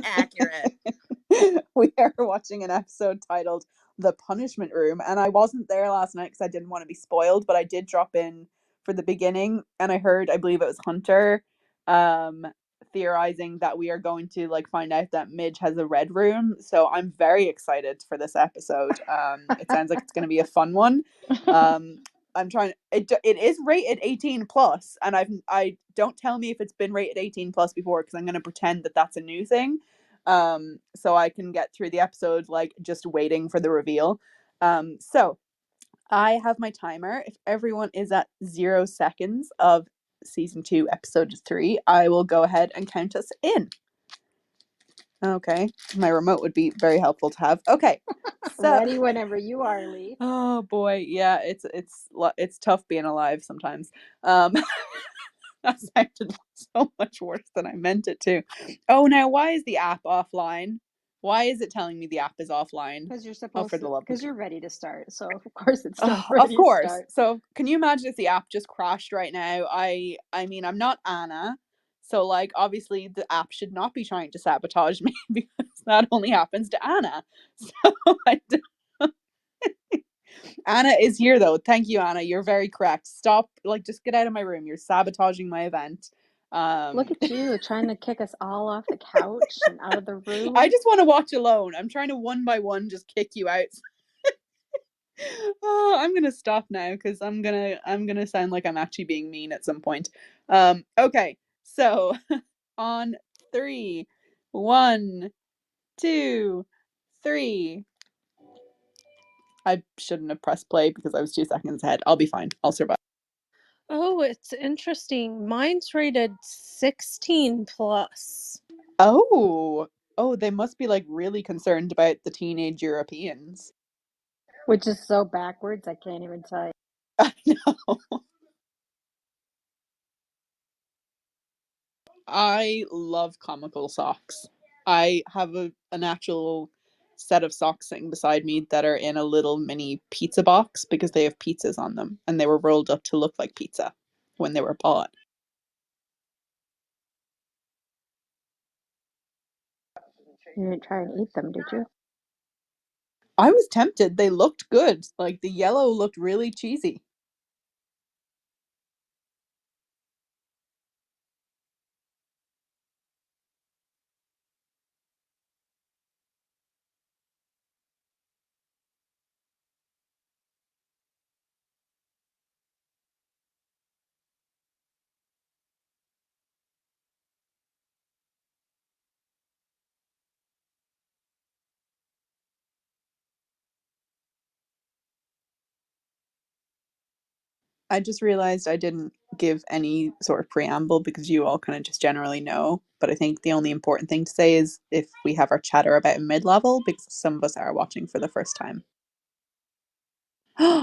Accurate. We are watching an episode titled The Punishment Room, and I wasn't there last night because I didn't want to be spoiled, but I did drop in for the beginning, and I heard, I believe it was Hunter, um, theorizing that we are going to like find out that Midge has a red room. So I'm very excited for this episode. It sounds like it's going to be a fun one. Um, I'm trying. It is rated 18 plus, and I don't tell me if it's been rated 18 plus before because I'm going to pretend that that's a new thing, so I can get through the episode like just waiting for the reveal. So I have my timer. If everyone is at 0 seconds of season 2 episode 3, I will go ahead and count us in. Okay, my remote would be very helpful to have. Okay, so Ready whenever you are, Lee. oh boy, yeah, it's tough being alive sometimes. That sounded so much worse than I meant it to. Oh, now why is the app offline? Why is it telling me the app is offline? Because you're Oh, supposed for the to, love of because you're ready to start. So of course it's not Of ready to course. start. So can you imagine if the app just crashed right now? I mean, I'm not Anna. So like obviously the app should not be trying to sabotage me because that only happens to Anna. So Anna is here though. Thank you, Anna. You're very correct. Stop, like just get out of my room. You're sabotaging my event. Look at you trying to kick us all off the couch and out of the room. I just want to watch alone. I'm trying to one by one just kick you out. Oh, I'm gonna stop now because I'm gonna sound like I'm actually being mean at some point. Okay, so on 3, 1, 2, 3. I shouldn't have pressed play because I was 2 seconds ahead. I'll be fine. I'll survive. Oh, it's interesting. Mine's rated 16 plus. Oh, they must be like really concerned about the teenage Europeans. Which is so backwards, I can't even tell you. I know. I love comical socks. I have an actual set of socks sitting beside me that are in a little mini pizza box because they have pizzas on them and they were rolled up to look like pizza when they were bought. You didn't try and eat them, did you? I was tempted. They looked good. Like the yellow looked really cheesy. I just realized I didn't give any sort of preamble because you all kind of just generally know. But I think the only important thing to say is if we have our chatter about mid-level because some of us are watching for the first time.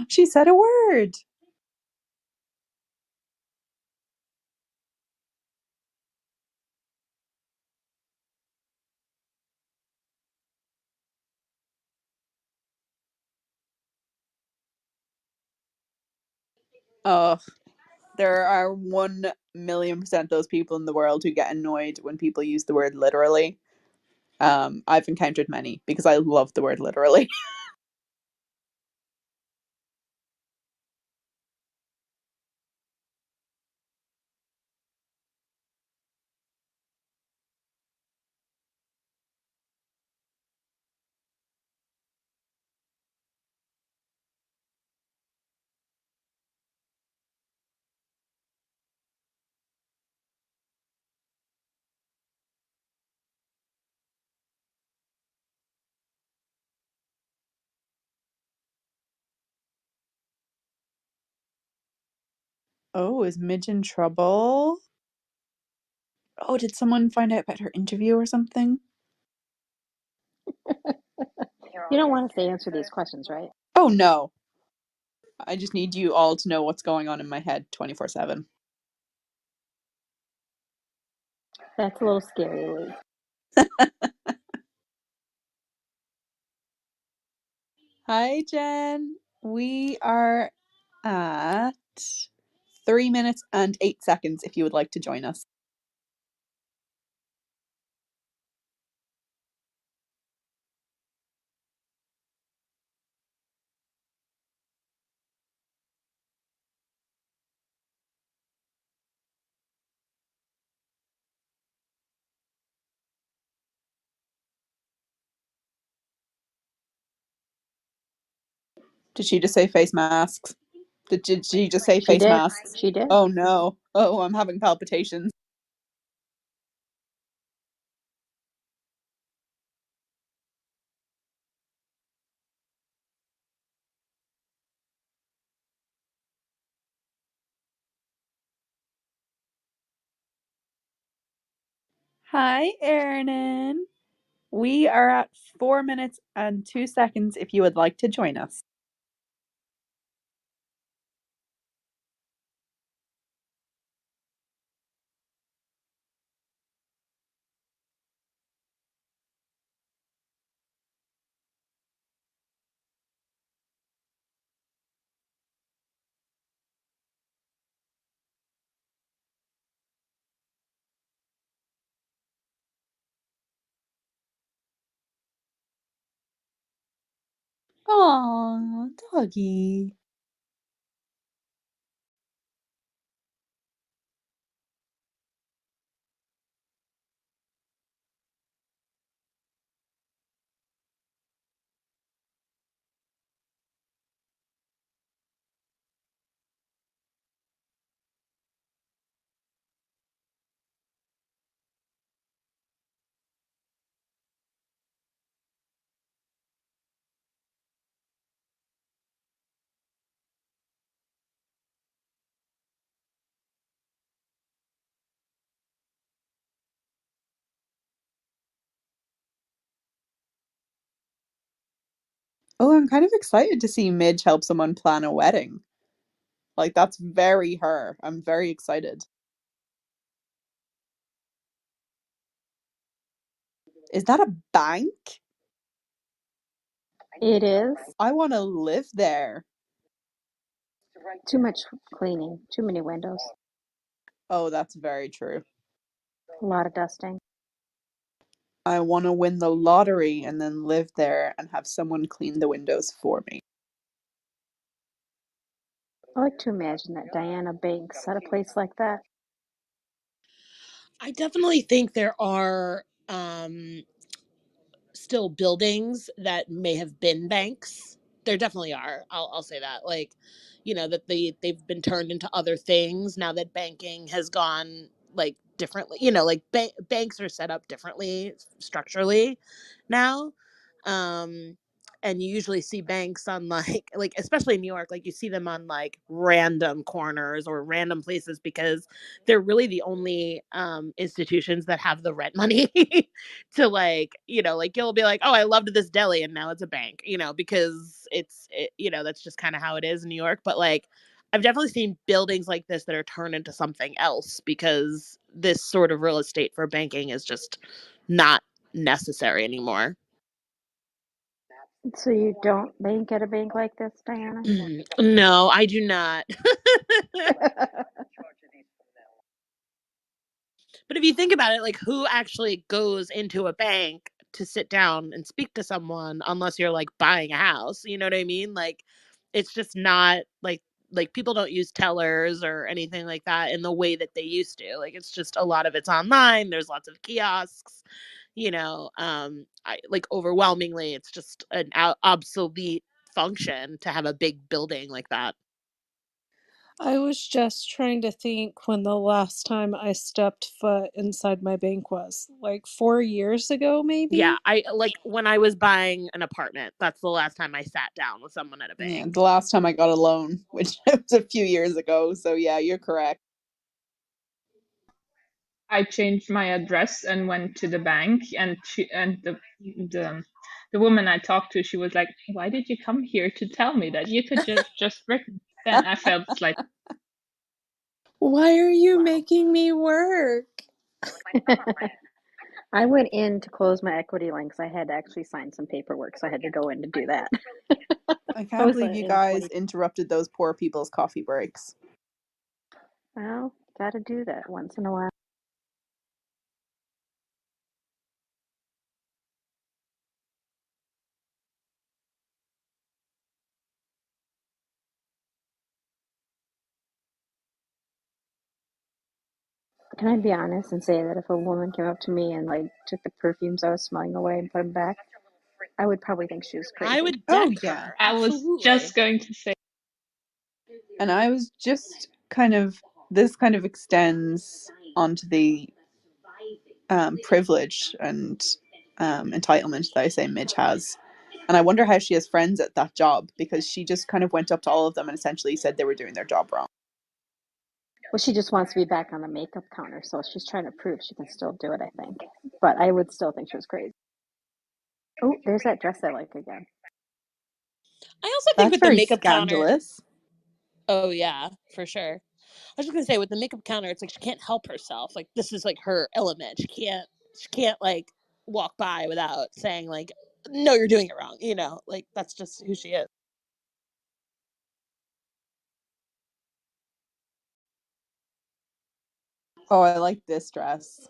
She said a word. Oh, there are 1,000,000% those people in the world who get annoyed when people use the word literally. I've encountered many because I love the word literally. Oh, is Midge in trouble? Oh, did someone find out about her interview or something? You don't want us to answer these questions, right? Oh no. I just need you all to know what's going on in my head 24/7. That's a little scary, Lee. Hi, Jen. We are at 3 minutes and 8 seconds if you would like to join us. Did she just say face masks? Did she just say She face did. masks? She did. Oh no. Oh, I'm having palpitations. Hi, Erin. We are at 4 minutes and 2 seconds if you would like to join us. Aw, doggy. Oh, I'm kind of excited to see Midge help someone plan a wedding. Like, that's very her. I'm very excited. Is that a bank? It is. I want to live there. Too much cleaning. Too many windows. Oh, that's very true. A lot of dusting. I want to win the lottery and then live there and have someone clean the windows for me. I like to imagine that Diana Banks at a place like that. I definitely think there are still buildings that may have been banks. There definitely are. I'll say that. Like, that they've been turned into other things now that banking has gone like differently. Like banks are set up differently structurally now. Um and you usually see banks on like especially in New York, like you see them on like random corners or random places because they're really the only institutions that have the rent money to like you'll be like, oh, I loved this deli and now it's a bank, because that's just kind of how it is in New York. But like I've definitely seen buildings like this that are turned into something else because this sort of real estate for banking is just not necessary anymore. So you don't bank at a bank like this, Diana? No, I do not. But if you think about it, like who actually goes into a bank to sit down and speak to someone unless you're like buying a house? You know what I mean? Like it's just not like people don't use tellers or anything like that in the way that they used to. Like it's just a lot of it's online. There's lots of kiosks. I like overwhelmingly it's just an obsolete function to have a big building like that. I was just trying to think when the last time I stepped foot inside my bank was. Like 4 years ago, Yeah, maybe? I like when I was buying an apartment, that's the last time I sat down with someone at a Yeah, bank. the last time I got a loan, which was a few years ago. So yeah, you're correct. I changed my address and went to the bank, and the woman I talked to, she was like, "Why did you come here to tell me that? You could just written." Then I felt like, Why are you making me work? I went in to close my equity links. I had to actually sign some paperwork, so I had to go in to do that. I I can't was believe you in guys 20. interrupted those poor people's coffee breaks. Well, gotta do that once in a while. Can I be honest and say that if a woman came up to me and like took the perfumes I was smelling away and put them back, I would probably think she was I crazy. would Oh deck yeah. her. I was Absolutely. just going to say, And I was just kind of, this kind of extends onto the privilege and entitlement that I say Midge has. And I wonder how she has friends at that job, because she just kind of went up to all of them and essentially said they were doing their job wrong. Well, she just wants to be back on the makeup counter, so she's trying to prove she can still do it, I think. But I would still think she was crazy. Oh, there's that dress I like again. I also think That's with the very makeup counter, scandalous. oh yeah, for sure. I was just gonna say with the makeup counter, it's like she can't help herself. Like this is like her element. She can't like walk by without saying like, no, you're doing it wrong. You know, like that's just who she is. Oh, I like this dress.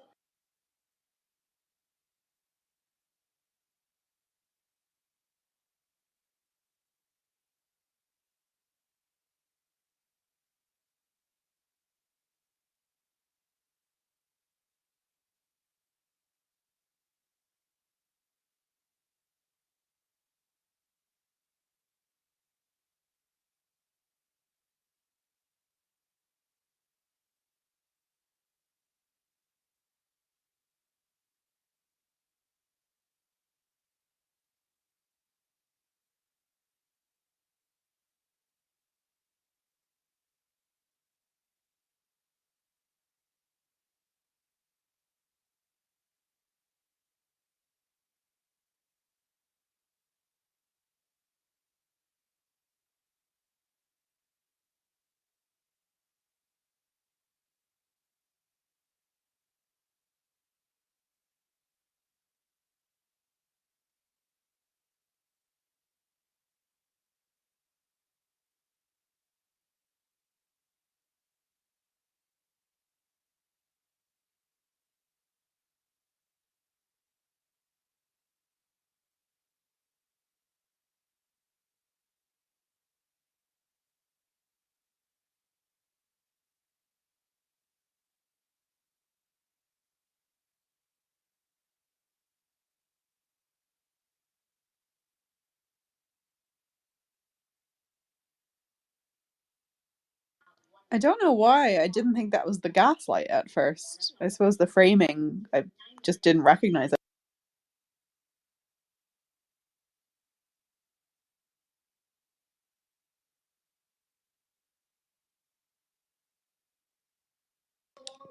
I don't know why. I didn't think that was the gaslight at first. I suppose the framing, I just didn't recognize it.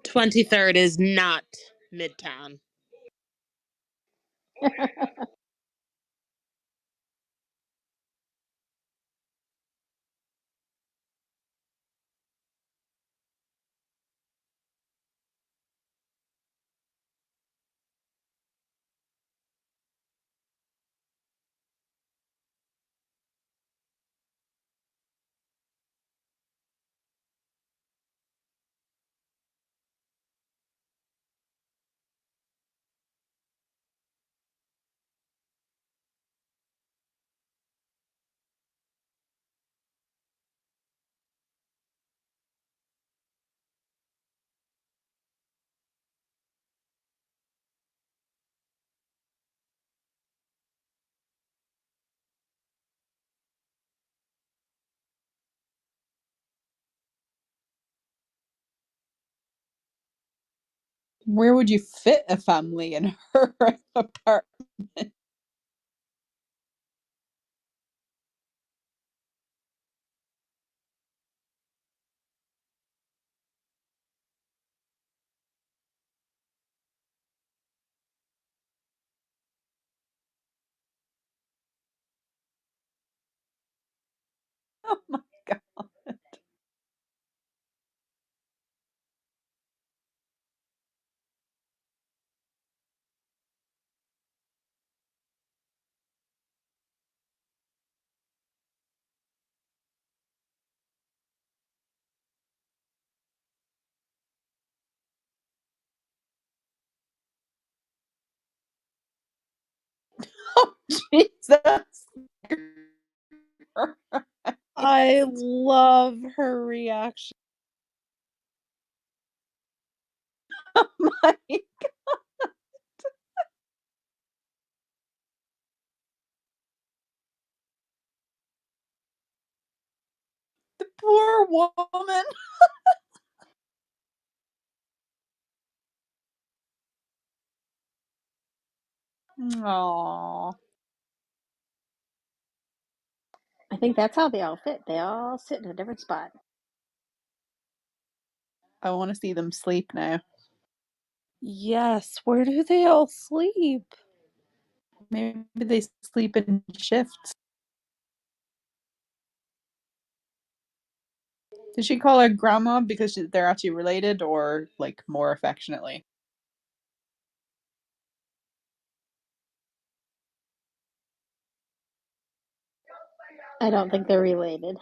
23rd is not Midtown. Where would you fit a family in her apartment? Oh my god. Oh, Jesus. I love her reaction. Oh my woman. Aww. I think that's how they all fit. They all sit in a different spot. I want to see them sleep now. Yes, where do they all sleep? Maybe they sleep in shifts. Did she call her grandma because they're actually related, or like more affectionately? I don't think they're related.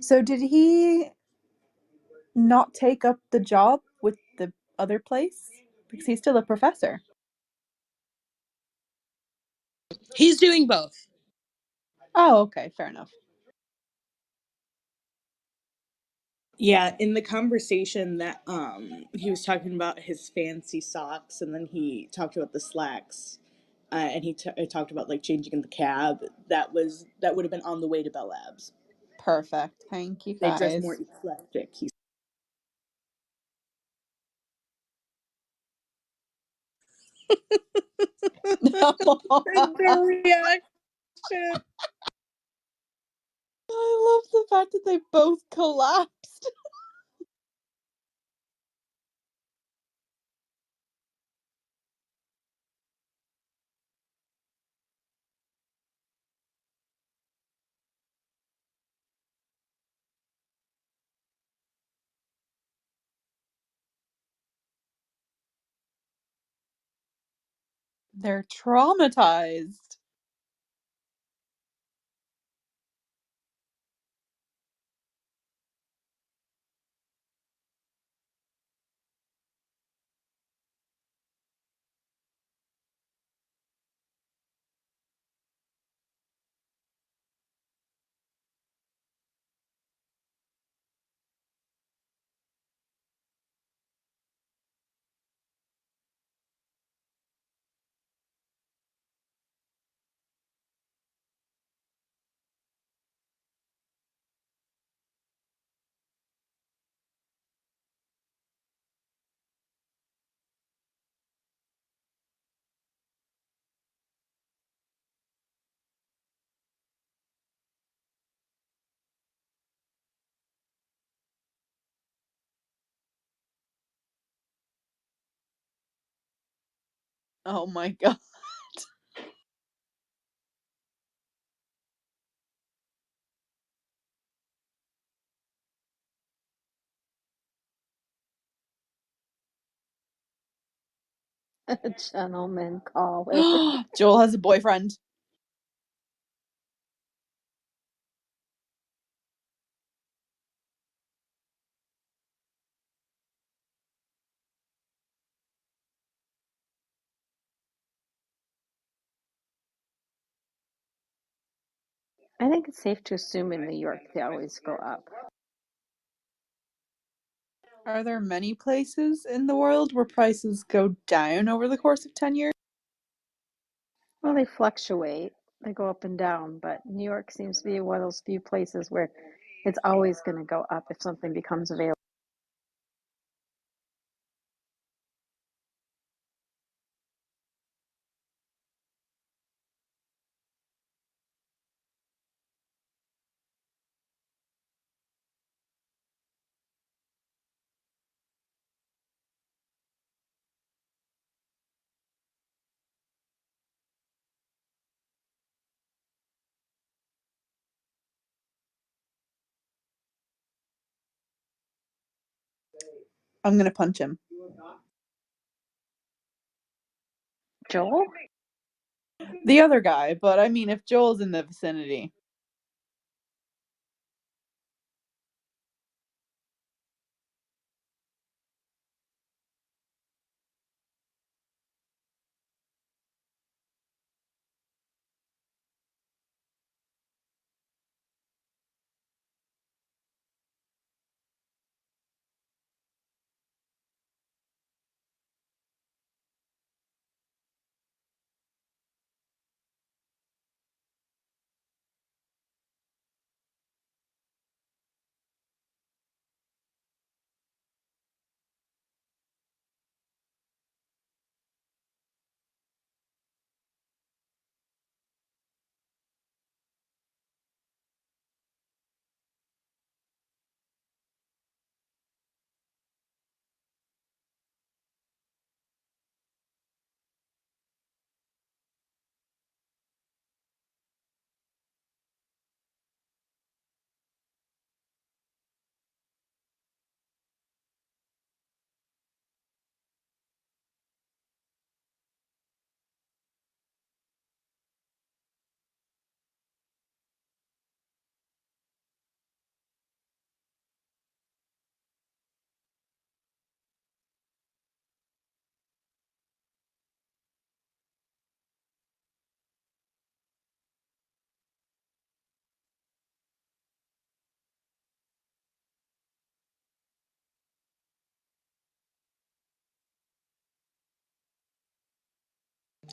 So did he not take up the job with the other place? Because he's still a professor. He's doing both. Oh, okay, fair enough. Yeah, in the conversation that he was talking about his fancy socks, and then he talked about the slacks, and he talked about like changing in the cab. That would have been on the way to Bell Labs. Perfect. Thank you, They dress more guys. eclectic. He The reaction. I love the fact that they both collapsed. They're traumatized. Oh my god. A gentleman caller. Joel has a boyfriend. I think it's safe to assume in New York they always go up. Are there many places in the world where prices go down over the course of 10 years? Well, they fluctuate, they go up and down, but New York seems to be one of those few places where it's always going to go up if something becomes available. I'm going to punch him. Joel? The other guy, but I mean, if Joel's in the vicinity.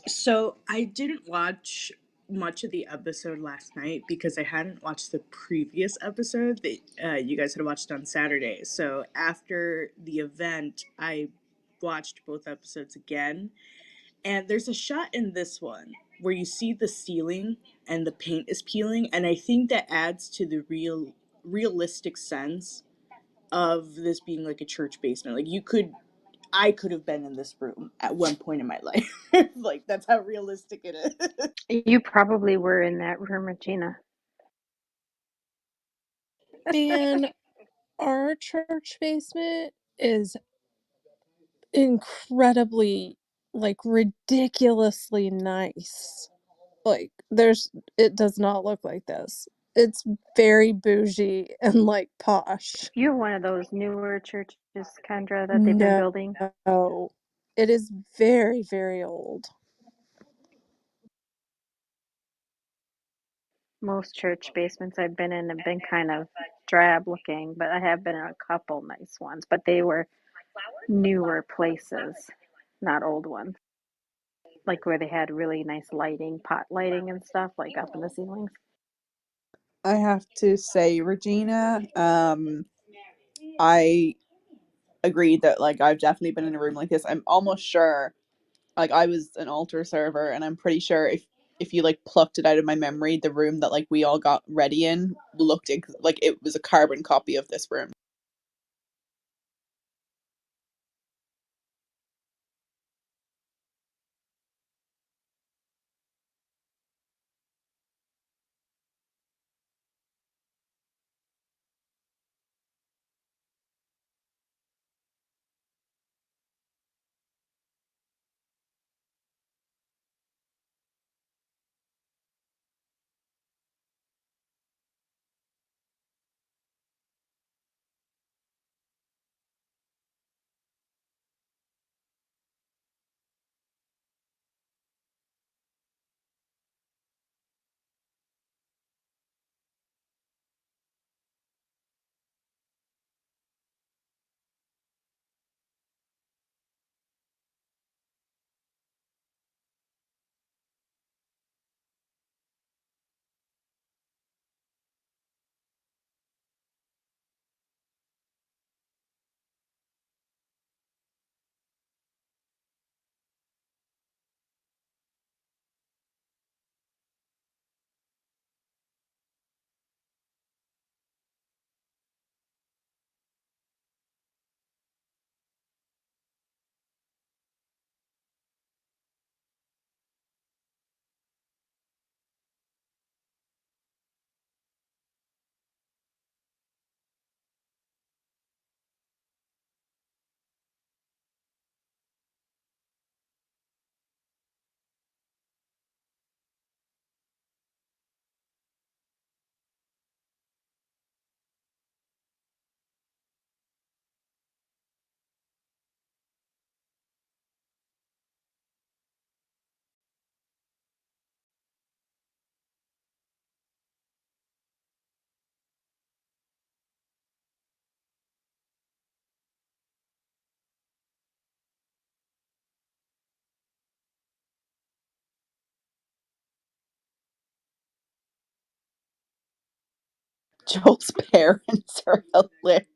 So I didn't watch much of the episode last night because I hadn't watched the previous episode that you guys had watched on Saturday. So after the event, I watched both episodes again. And there's a shot in this one where you see the ceiling and the paint is peeling, and I think that adds to the realistic sense of this being like a church basement. Like I could have been in this room at one point in my life. Like that's how realistic it is. You probably were in that room, Regina. Man, our church basement is incredibly, like, ridiculously nice. Like, it does not look like this. It's very bougie and, like, posh. You have one of those newer churches, Kendra, that they've been No, building. it is very, very old. Most church basements I've been in have been kind of drab looking, but I have been in a couple nice ones, but they were newer places, not old ones. Like where they had really nice lighting, pot lighting and stuff, like up in the ceilings. I have to say, Regina, I agree that like I've definitely been in a room like this. I'm almost sure like I was an altar server, and I'm pretty sure if you like plucked it out of my memory, the room that like we all got ready in looked like it was a carbon copy of this room. Joel's parents are hilarious.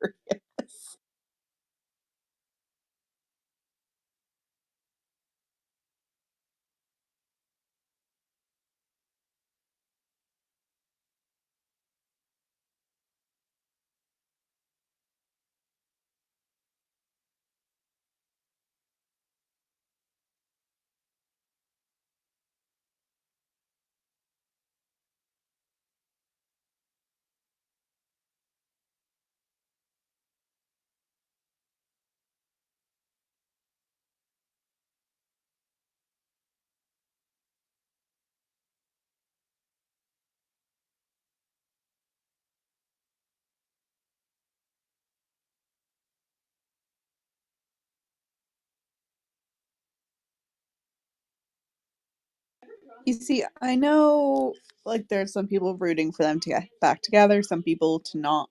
You see, I know like there's some people rooting for them to get back together, some people to not.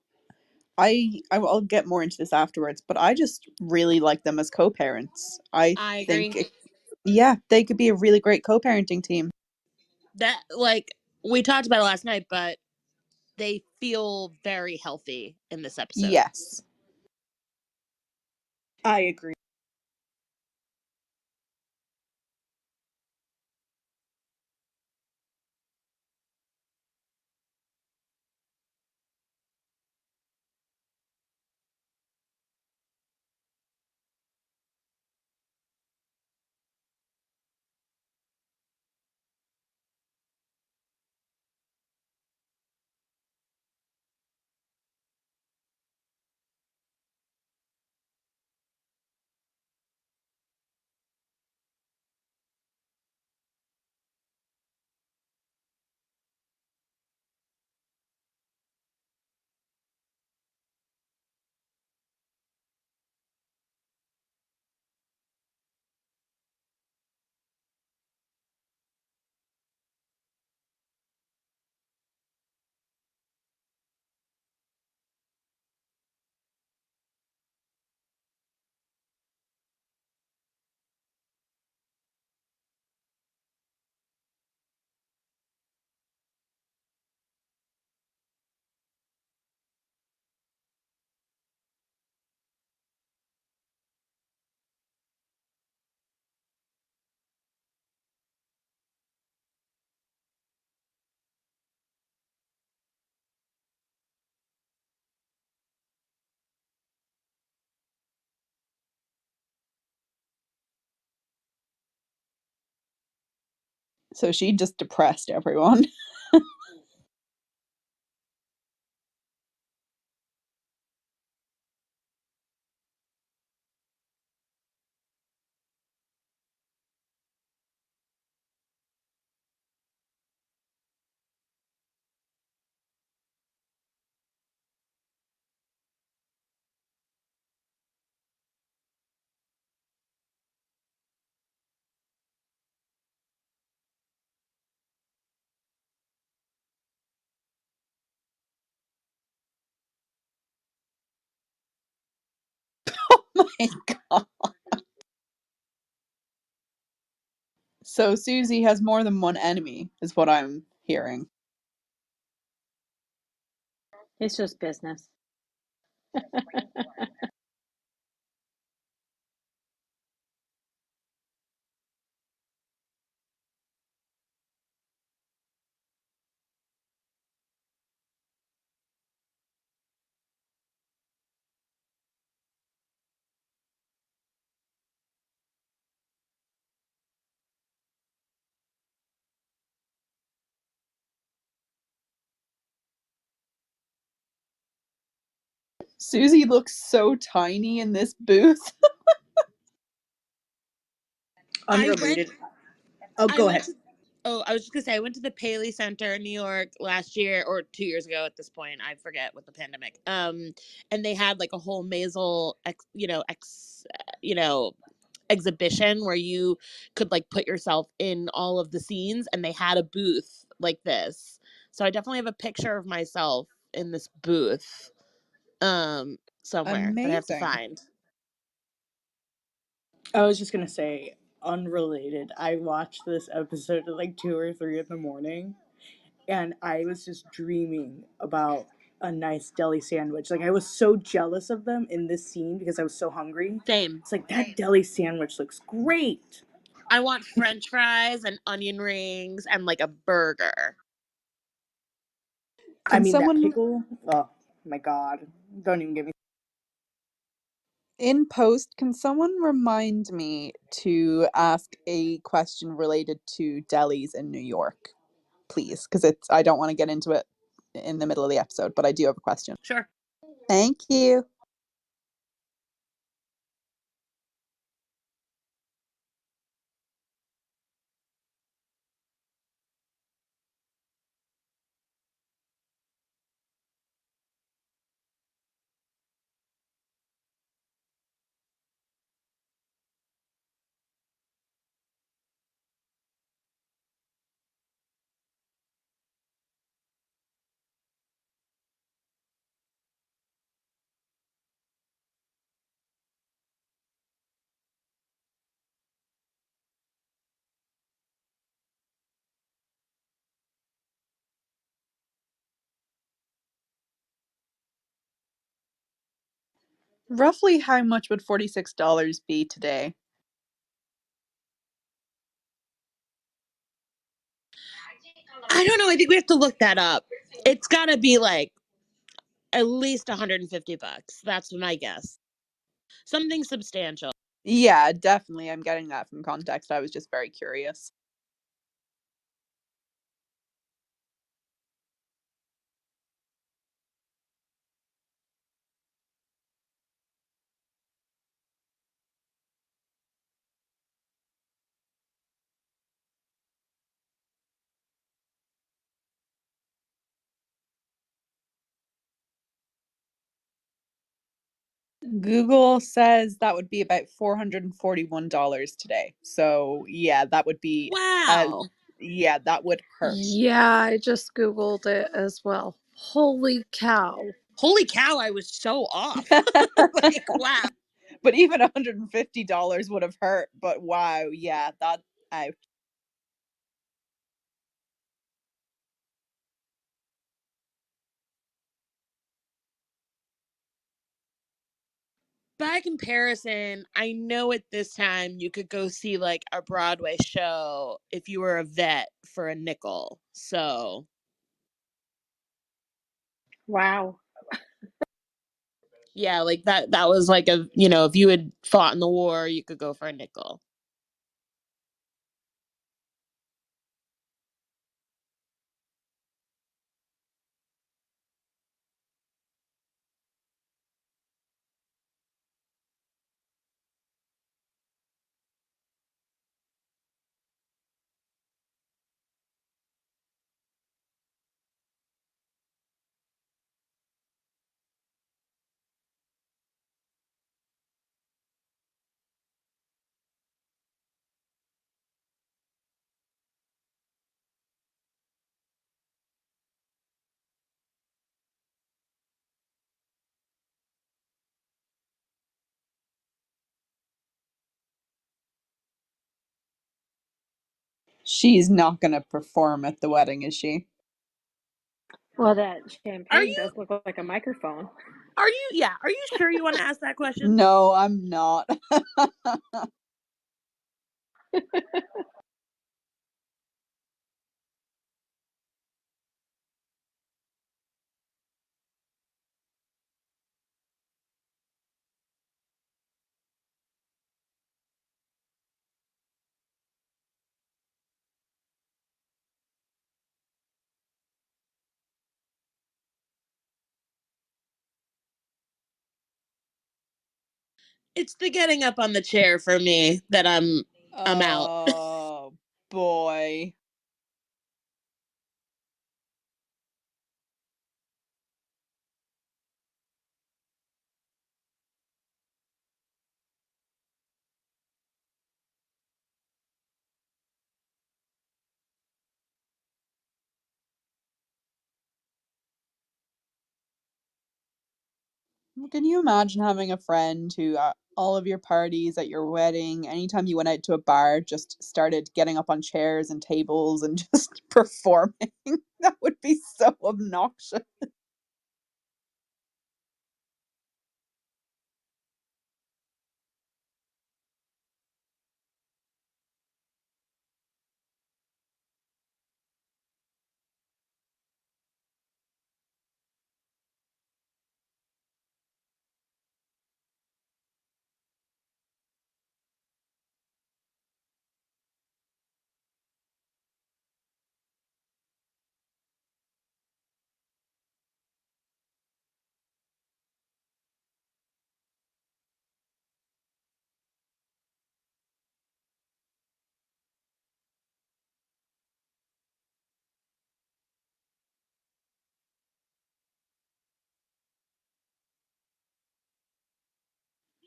I'll get more into this afterwards, but I just really like them as co-parents. I I think agree. yeah, they could be a really great co-parenting team. That like we talked about it last night, but they feel very healthy in this episode. Yes. I agree. So she just depressed everyone. My God. So Susie has more than one enemy, is what I'm hearing. It's just business. Susie looks so tiny in this booth. I went Unrelated. Oh, I go went ahead. to Oh, I was just gonna say I went to the Paley Center in New York last year or 2 years ago at this point. I forget with the pandemic. And they had like a whole Maisel you know, exhibition where you could like put yourself in all of the scenes, and they had a booth like this. So I definitely have a picture of myself in this booth somewhere that I have to Amazing. find. I was just gonna say, unrelated. I watched this episode at like 2 or 3 in the morning, and I was just dreaming about a nice deli sandwich. Like I was so jealous of them in this scene because I was so hungry. Same. It's like that deli sandwich looks great. I want French fries and onion rings and like a burger. I Can mean that someone pickle. Oh my god! Don't even get me. in post, can someone remind me to ask a question related to delis in New York, please? Because I don't want to get into it in the middle of the episode, but I do have a question. Sure. Thank you. Roughly how much would $46 be today? I don't know. I think we have to look that up. It's got to be like at least 150 bucks. That's my guess. Something substantial. Yeah, definitely. I'm getting that from context. I was just very curious. Google says that would be about $441 today. So yeah, that would be Wow. yeah, that would hurt. Yeah, I just Googled it as well. Holy cow. Holy cow, I was so off. Like, wow. But even $150 would have hurt. But wow, yeah, that ouch. By comparison, I know at this time you could go see like a Broadway show if you were a vet for a nickel. So, Wow. yeah, like that was like a, if you had fought in the war, you could go for a nickel. She's not gonna perform at the wedding, is she? Well, that Are champagne you does look like a microphone. are you sure you want to ask that question? No, I'm not. It's the getting up on the chair for me that I'm out. Oh boy. Can you imagine having a friend who, all of your parties at your wedding, anytime you went out to a bar, just started getting up on chairs and tables and just performing? That would be so obnoxious.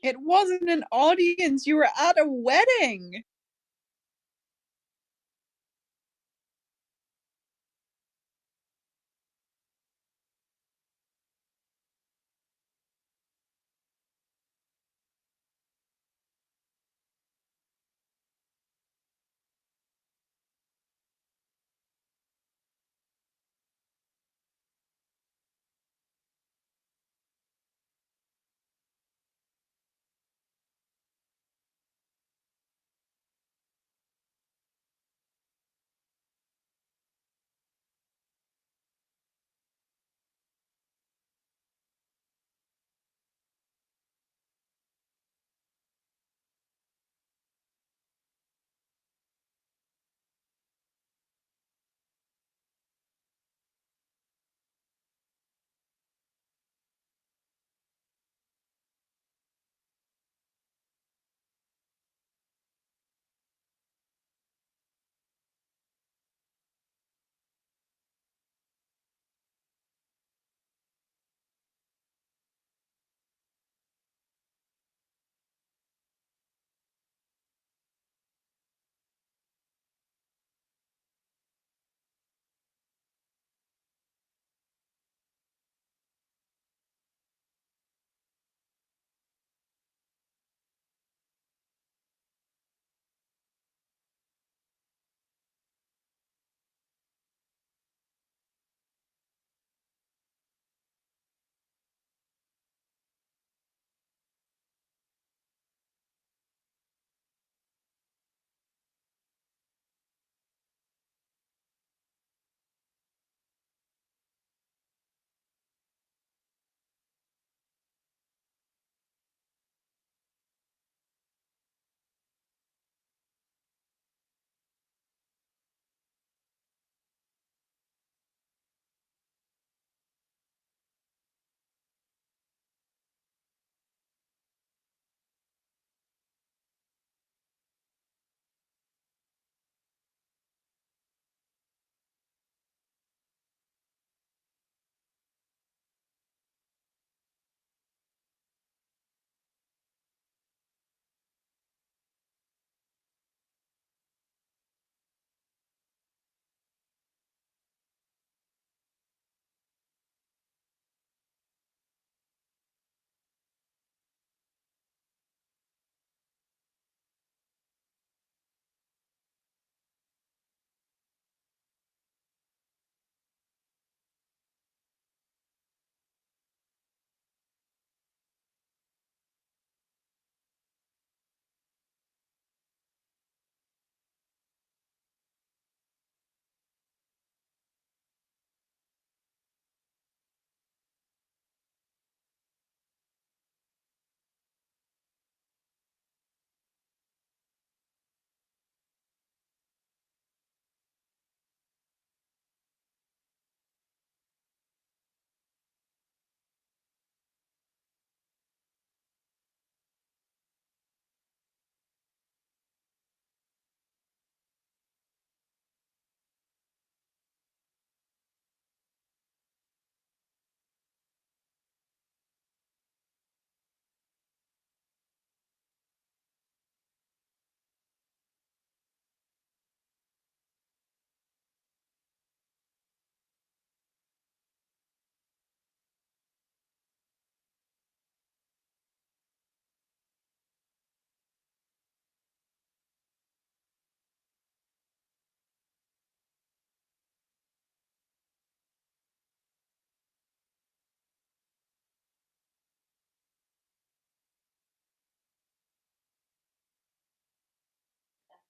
It wasn't an audience. You were at a wedding.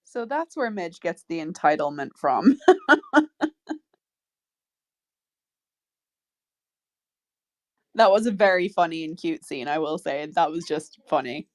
So that's where Midge gets the entitlement from. That was a very funny and cute scene, I will say. That was just funny.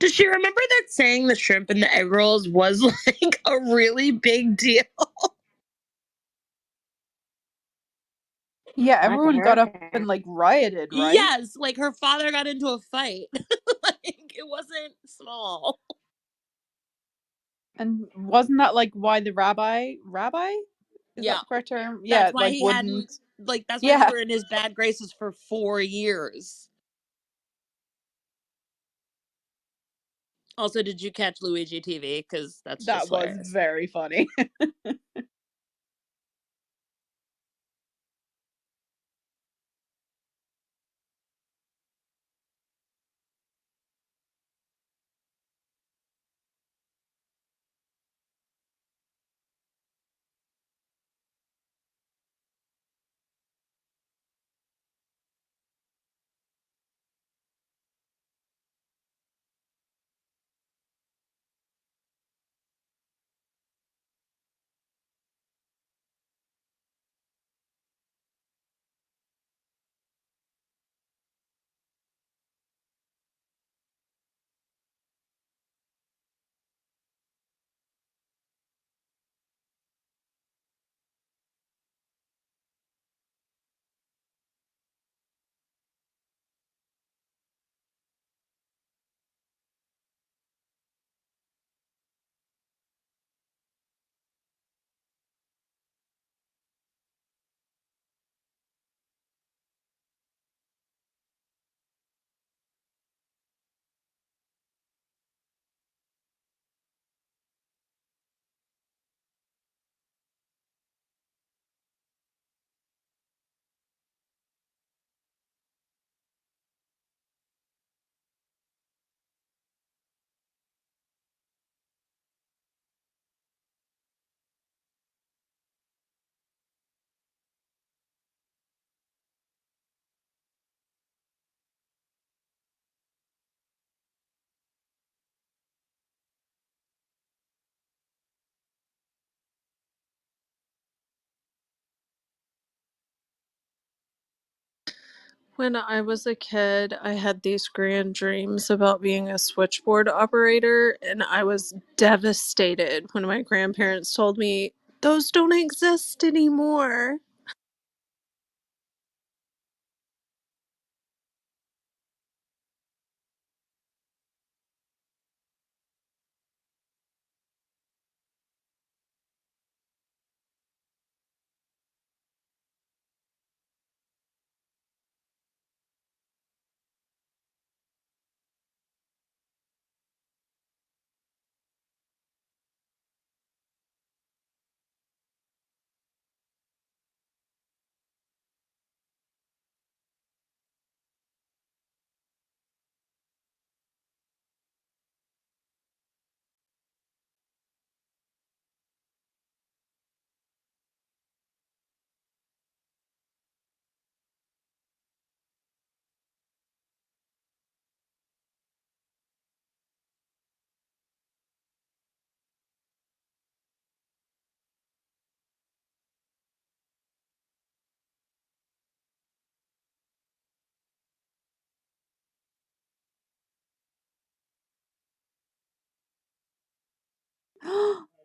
Does she remember that saying the shrimp and the egg rolls was like a really big deal? Yeah, Not to everyone got her up and like rioted, right? Yes, like her father got into a fight. Like it wasn't small. And wasn't that like why the rabbi? Is that Yeah. the correct term? That's Yeah, why like he hadn't wouldn't. like that's why they Yeah, were in his bad graces for 4 years. Also, did you catch Luigi TV? Because that's just that was hilarious. very funny. When I was a kid, I had these grand dreams about being a switchboard operator, and I was devastated when my grandparents told me those don't exist anymore.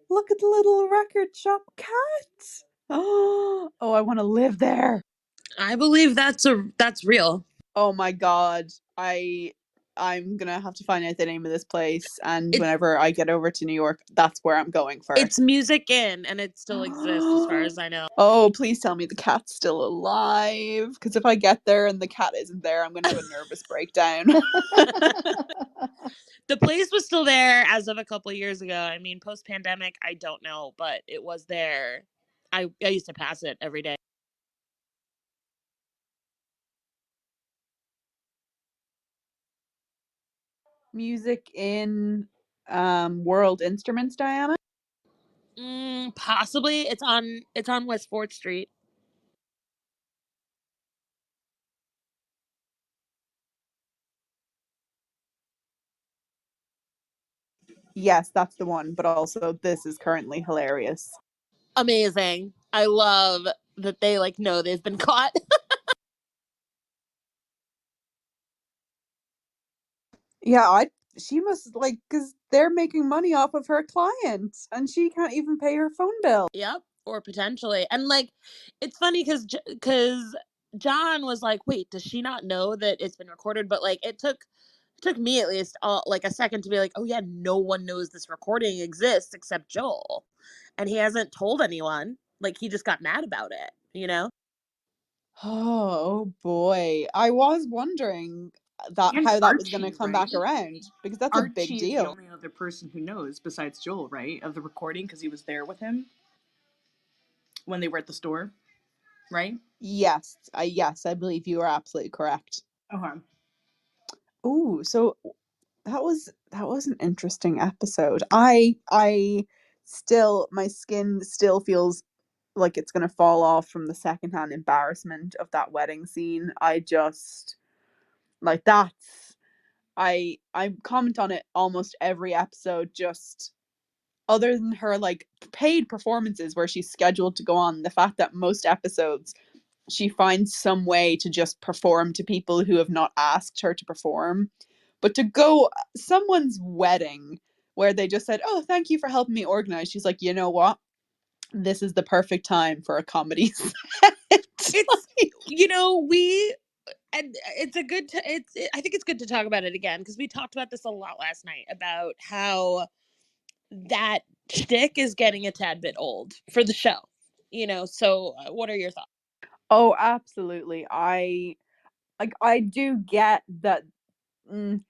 Look at the little record shop cat. Oh, I want to live there. I believe that's real. Oh my god. I'm gonna have to find out the name of this place, and It's whenever I get over to New York, that's where I'm going it's first. Music In, and it still exists as far as I know. Oh, please tell me the cat's still alive. Because if I get there and the cat isn't there, I'm gonna have a nervous breakdown. The place was still there as of a couple of years ago. I mean, post pandemic, I don't know, but it was there. I used to pass it every day. Music in World Instruments, Diana? Possibly it's on West 4th Street. Yes, that's the one, but also this is currently hilarious. Amazing. I love that they like know they've been caught. Yeah, I'd she must like because they're making money off of her client and she can't even pay her phone bill. Yep, or potentially. And like, it's funny because John was like, "Wait, does she not know that it's been recorded?" But like, it took me at least like a second to be like, "Oh yeah, no one knows this recording exists except Joel, and he hasn't told anyone. Like, he just got mad about it, you know." Oh boy. I was wondering that And how that was going to Archie, come right? back around because that's a big Archie is the deal. only other person who knows besides Joel, right? Of the recording because he was there with him when they were at the store, right? Yes, I believe you are absolutely correct. Okay. Ooh, so that was an interesting episode. I still my skin still feels like it's gonna fall off from the secondhand embarrassment of that wedding scene. I just like that's I comment on it almost every episode, just other than her like paid performances where she's scheduled to go on, the fact that most episodes she finds some way to just perform to people who have not asked her to perform. But to go someone's wedding where they just said, "Oh, thank you for helping me organize," she's like, "You know what? This is the perfect time for a comedy set." It's, you know, we and it's a good I think it's good to talk about it again because we talked about this a lot last night about how that shtick is getting a tad bit old for the show, you know. So what are your thoughts? Oh, absolutely. I do get that. mm,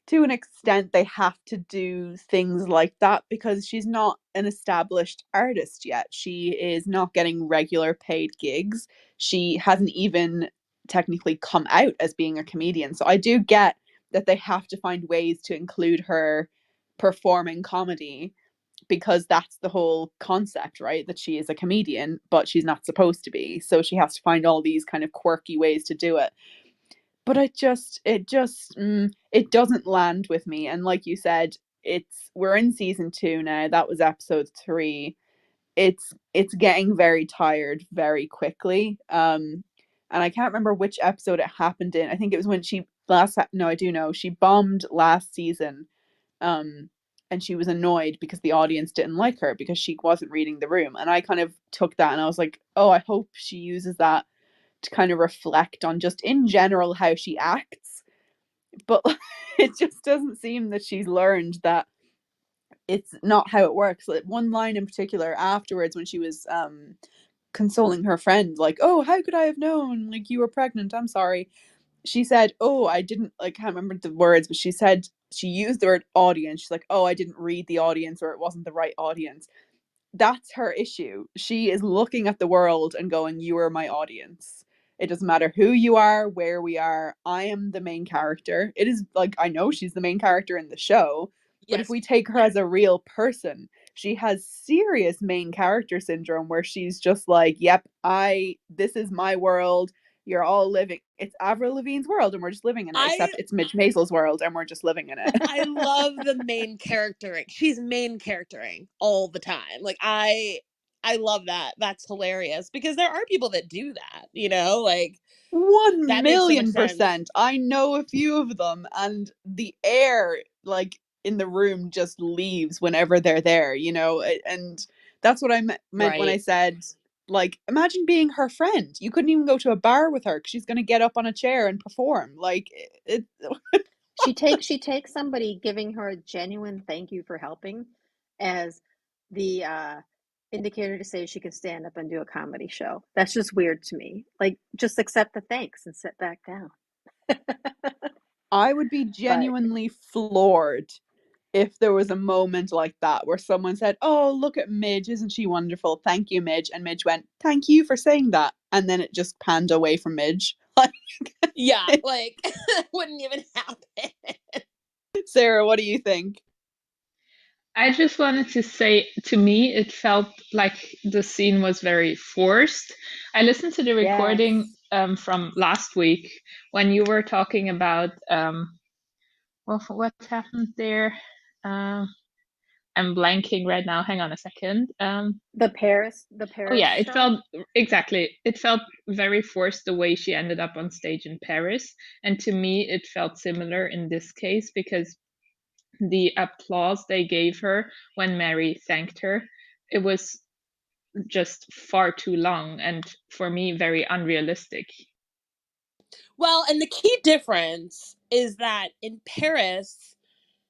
to an extent they have to do things like that because she's not an established artist yet. She is not getting regular paid gigs. She hasn't even technically come out as being a comedian. So I do get that they have to find ways to include her performing comedy because that's the whole concept, right? That she is a comedian, but she's not supposed to be. So she has to find all these kind of quirky ways to do it. But it doesn't land with me. And like you said, we're in season 2 now. That was episode 3. It's getting very tired very quickly. And I can't remember which episode it happened in. I think it was when she last no, I do know. She bombed last season. Um and she was annoyed because the audience didn't like her because she wasn't reading the room. And I kind of took that and I was like, "Oh, I hope she uses that to kind of reflect on just in general how she acts." But it just doesn't seem that she's learned that it's not how it works. Like one line in particular afterwards when she was consoling her friend, like, "Oh, how could I have known? Like you were pregnant. I'm sorry." She said, "Oh, I didn't like can't remember the words, but she said she used the word audience. She's like, "Oh, I didn't read the audience or it wasn't the right audience." That's her issue. She is looking at the world and going, "You are my audience. It doesn't matter who you are, where we are. I am the main character." It is like, I know she's the main character in the show, but if Yes, we take her as a real person, she has serious main character syndrome where she's just like, "Yep, this is my world. You're all living. It's Avril Lavigne's world, and we're just living in it. I Except it's Midge Maisel's world, and we're just living in it." I love the main charactering. She's main charactering all the time. Like I love that. That's hilarious because there are people that do that, you know? Like One that makes so much million sense. percent. I know a few of them, and the air, like in the room, just leaves whenever they're there. And that's what I meant when I Right. said, like, imagine being her friend. You couldn't even go to a bar with her because she's going to get up on a chair and perform. Like, She takes somebody giving her a genuine thank you for helping as the indicator to say she can stand up and do a comedy show. That's just weird to me. Like, just accept the thanks and sit back down. I would be But genuinely floored if there was a moment like that where someone said, "Oh, look at Midge, isn't she wonderful? Thank you, Midge." And Midge went, "Thank you for saying that." And then it just panned away from Midge. Yeah, like wouldn't even happen. Sarah, what do you think? I just wanted to say, to me, it felt like the scene was very forced. I listened to the yes, recording from last week when you were talking about well, what happened there. Um, I'm blanking right now. Hang on a second. the Oh Paris yeah, it stuff. felt exactly. It felt very forced the way she ended up on stage in Paris, and to me, it felt similar in this case because the applause they gave her when Mary thanked her, it was just far too long and for me very unrealistic. Well, and the key difference is that in Paris,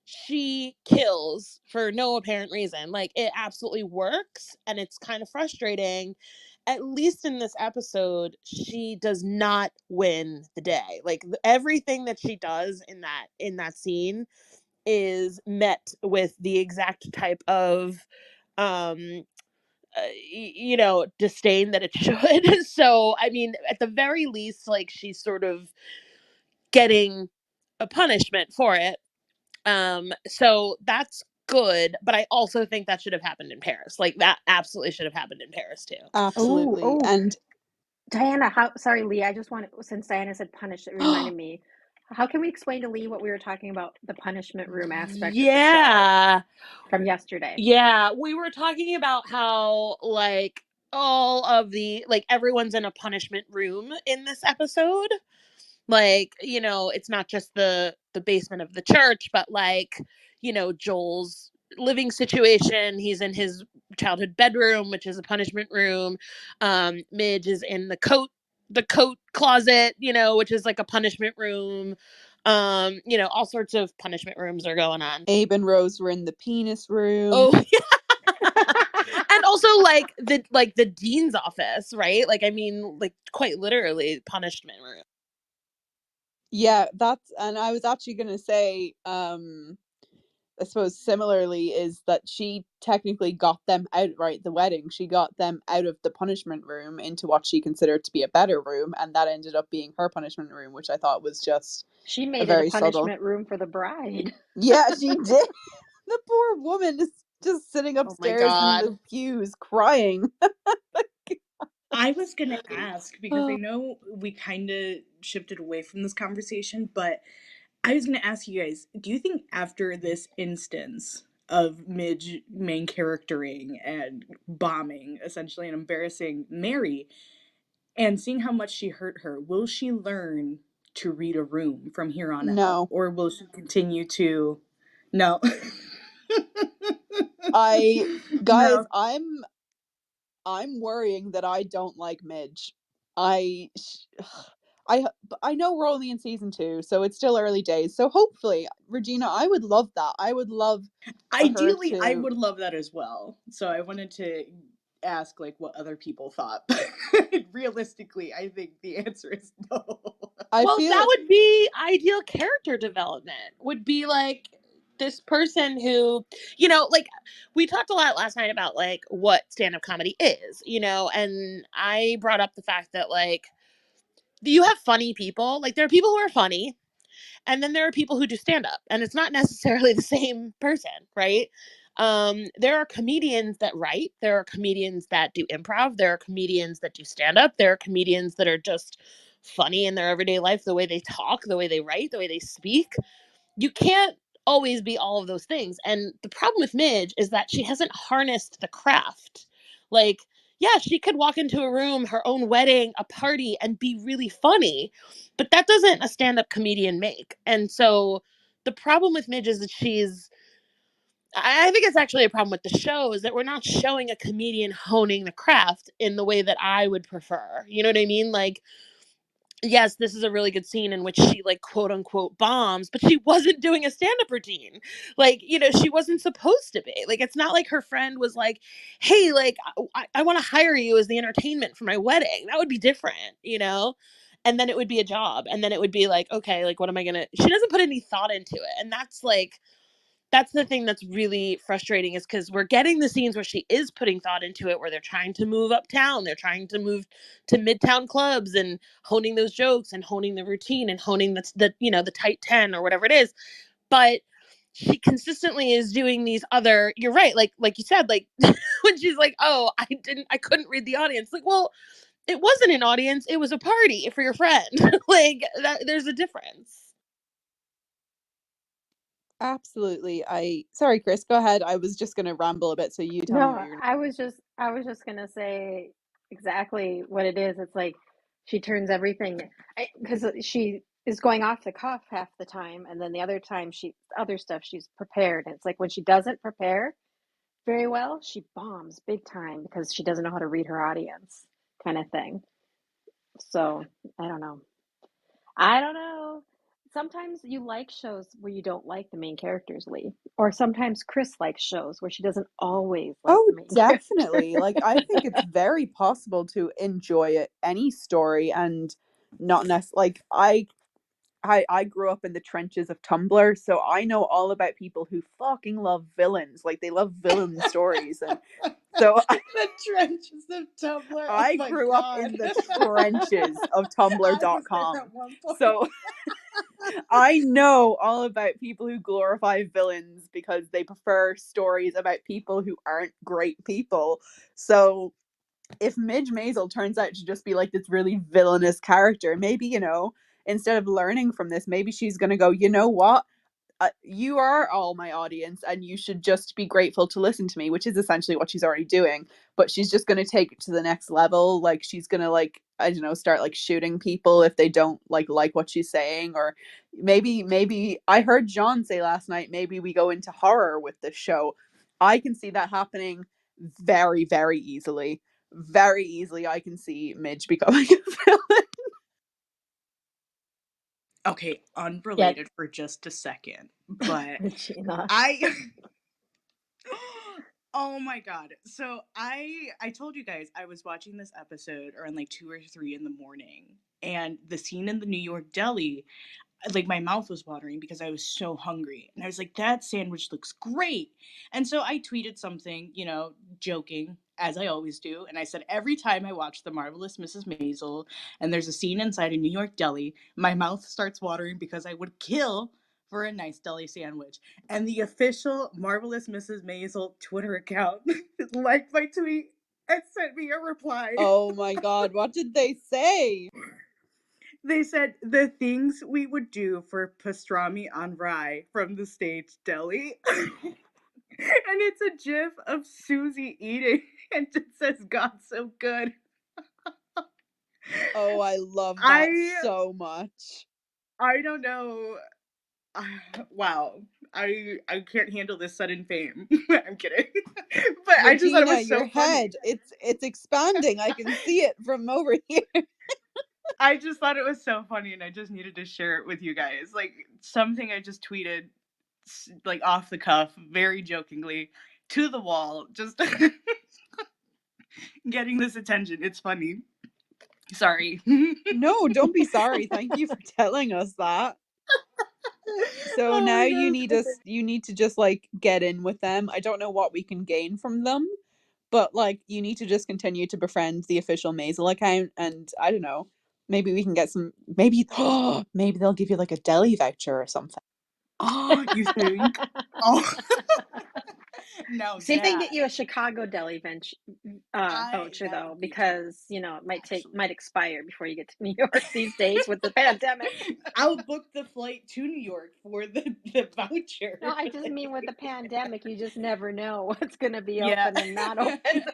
she kills for no apparent reason. Like, it absolutely works, and it's kind of frustrating. At least in this episode, she does not win the day. Like, everything that she does in that scene is met with the exact type of um disdain that it should. So I mean, at the very least, like, she's sort of getting a punishment for it. So that's good, but I also think that should have happened in Paris. Like, that absolutely should have happened in Paris too. Oh, Absolutely. oh, And Diana, sorry, Lee, I just want since Diana said punish, it reminded me. How can we explain to Lee what we were talking about, the punishment room aspect of the show Yeah. from yesterday? Yeah, we were talking about how, like, all of the, like, everyone's in a punishment room in this episode. Like, it's not just the basement of the church, but, like, Joel's living situation, he's in his childhood bedroom, which is a punishment room. Midge is in the coat closet, which is like a punishment room. All sorts of punishment rooms are going on. Abe and Rose were in the penis room. Oh, and also, like the dean's office, right? Like, I mean, like, quite literally punishment room. Yeah, and I was actually gonna say, I suppose similarly is that she technically got them out, right? The wedding, she got them out of the punishment room into what she considered to be a better room, and that ended up being her punishment room, which I thought was just She a made it a very subtle. punishment room for the bride. Yeah, she did. The poor woman is just sitting Oh my upstairs in god. the pews crying. I was gonna ask because I Oh, know we kind of shifted away from this conversation, but I was gonna ask you guys: do you think after this instance of Midge main charactering and bombing, essentially, and embarrassing Mary, and seeing how much she hurt her, will she learn to read a room from here on out, no. or will she continue to? No. I guys, No. I'm worrying that I don't like Midge. I I I know we're only in season 2, so it's still early days. So hopefully, Regina, I would love that. I would love her Ideally, I to. would love that as well. So I wanted to ask like what other people thought. Realistically, I think the answer is no. I Well, that feel would be ideal character development. Would be like this person who, like, we talked a lot last night about, like, what stand-up comedy is, and I brought up the fact that, like, you have funny people. Like, there are people who are funny, and then there are people who do stand-up, and it's not necessarily the same person, right? There are comedians that write, there are comedians that do improv, there are comedians that do stand-up, there are comedians that are just funny in their everyday life, the way they talk, the way they write, the way they speak. You can't always be all of those things. And the problem with Midge is that she hasn't harnessed the craft. Like, yeah, she could walk into a room, her own wedding, a party, and be really funny, but that doesn't a stand-up comedian make. And so the problem with Midge is that I think it's actually a problem with the show, is that we're not showing a comedian honing the craft in the way that I would prefer. You know what I mean? Like, yes, this is a really good scene in which she, like, quote unquote bombs, but she wasn't doing a stand-up routine. Like, she wasn't supposed to be. Like, it's not like her friend was like, hey, like, I want to hire you as the entertainment for my wedding. That would be different. And then it would be a job. And then it would be like, okay, like, what am I gonna, she doesn't put any thought into it. And that's the thing that's really frustrating, is because we're getting the scenes where she is putting thought into it, where they're trying to move uptown, they're trying to move to midtown clubs and honing those jokes and honing the routine and honing the tight 10 or whatever it is. But she consistently is doing these other, you're right, like you said, like, when she's like, oh, I couldn't read the audience. Like, well, it wasn't an audience, it was a party for your friend. Like, that, there's a difference. absolutely. Sorry, Chris, go ahead. I was just gonna ramble a bit, so you tell me what No, you're gonna. I was just gonna say exactly what it is. It's like she turns everything, because is going off the cuff half the time, and then the other time other stuff she's prepared. And it's like when she doesn't prepare very well, she bombs big time because she doesn't know how to read her audience, kind of thing. So I don't know. I don't know. Sometimes you like shows where you don't like the main characters, Lee. Or sometimes Chris likes shows where she doesn't always like Oh, the main character. definitely. Like, I think it's very possible to enjoy any story and not necessarily like I grew up in the trenches of Tumblr, so I know all about people who fucking love villains. Like, they love villain stories, and so The trenches of Tumblr. Oh I my grew up god. in the trenches of I was there tumblr.com. at one point. So I know all about people who glorify villains because they prefer stories about people who aren't great people. So if Midge Maisel turns out to just be like this really villainous character, maybe, instead of learning from this, maybe she's going to go, you know what? You are all my audience and you should just be grateful to listen to me, which is essentially what she's already doing. But she's just going to take it to the next level. Like, she's going to, like, I don't know, start like shooting people if they don't like what she's saying. Or maybe I heard John say last night, maybe we go into horror with this show. I can see that happening very, very easily. Very easily I can see Midge becoming a villain. Okay, Yeah, unrelated for just a second, but Regina. I oh my god. So I told you guys I was watching this episode around like 2 or 3 in the morning, and the scene in the New York deli, like my mouth was watering because I was so hungry. And I was like, that sandwich looks great. And so I tweeted something, joking, as I always do. And I said, every time I watch The Marvelous Mrs. Maisel and there's a scene inside a New York deli, my mouth starts watering because I would kill for a nice deli sandwich. And the official Marvelous Mrs. Maisel Twitter account liked my tweet and sent me a reply. Oh my god, what did they say? They said the things we would do for pastrami on rye from the stage deli. And it's a gif of Susie eating and it says, God so good. Oh, I love that I so much. I don't know. Wow. I can't handle this sudden fame. I'm kidding. But I just thought it Regina, was your so funny. head, it's expanding. I can see it from over here. I just thought it was so funny and I just needed to share it with you guys. Like something I just tweeted like off the cuff, very jokingly, to the wall, just getting this attention. It's funny. Sorry. No, don't be sorry. Thank you for telling us that. So Oh now my god. you need to just like get in with them. I don't know what we can gain from them, but like you need to just continue to befriend the official Maisel account, and I don't know, maybe we can get some, maybe maybe they'll give you like a deli voucher or something. Oh, you think? Oh, now See if they can that get you a Chicago deli voucher that though, would be true. because it Actually, might expire before you get to New York these days with the pandemic. I'll book the flight to New York for the No, voucher. I just mean with the pandemic, you just never know what's going to be Yeah. open and not open.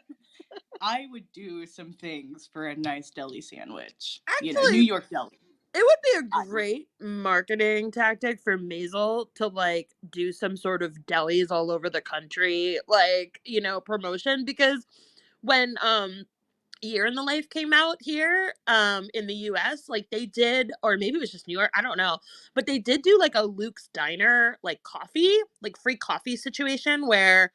I would do some things for a nice deli sandwich. New Actually, York deli. it would be a I would. great marketing tactic for Maisel to like do some sort of delis all over the country, like, promotion, because when Year in the Life came out here in the US, like they did, or maybe it was just New York, I don't know, but they did do like a Luke's Diner like coffee, like free coffee situation where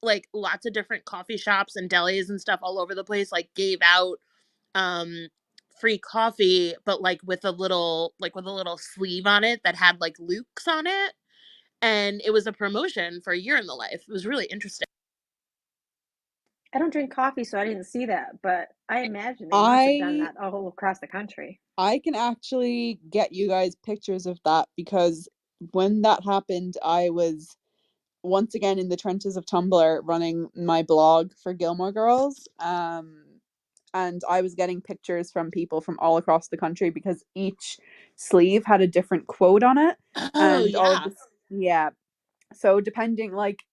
like lots of different coffee shops and delis and stuff all over the place like gave out um free coffee, but like with a little sleeve on it that had like Luke's on it, and it was a promotion for A Year in the Life. It was really interesting. I don't drink coffee, so I didn't see that, but I imagine they must have done I that all across the country. I can actually get you guys pictures of that because when that happened, I was once again in the trenches of Tumblr running my blog for Gilmore Girls. And I was getting pictures from people from all across the country because each sleeve had a different quote on it. Oh And all of yeah. this, yeah. So depending like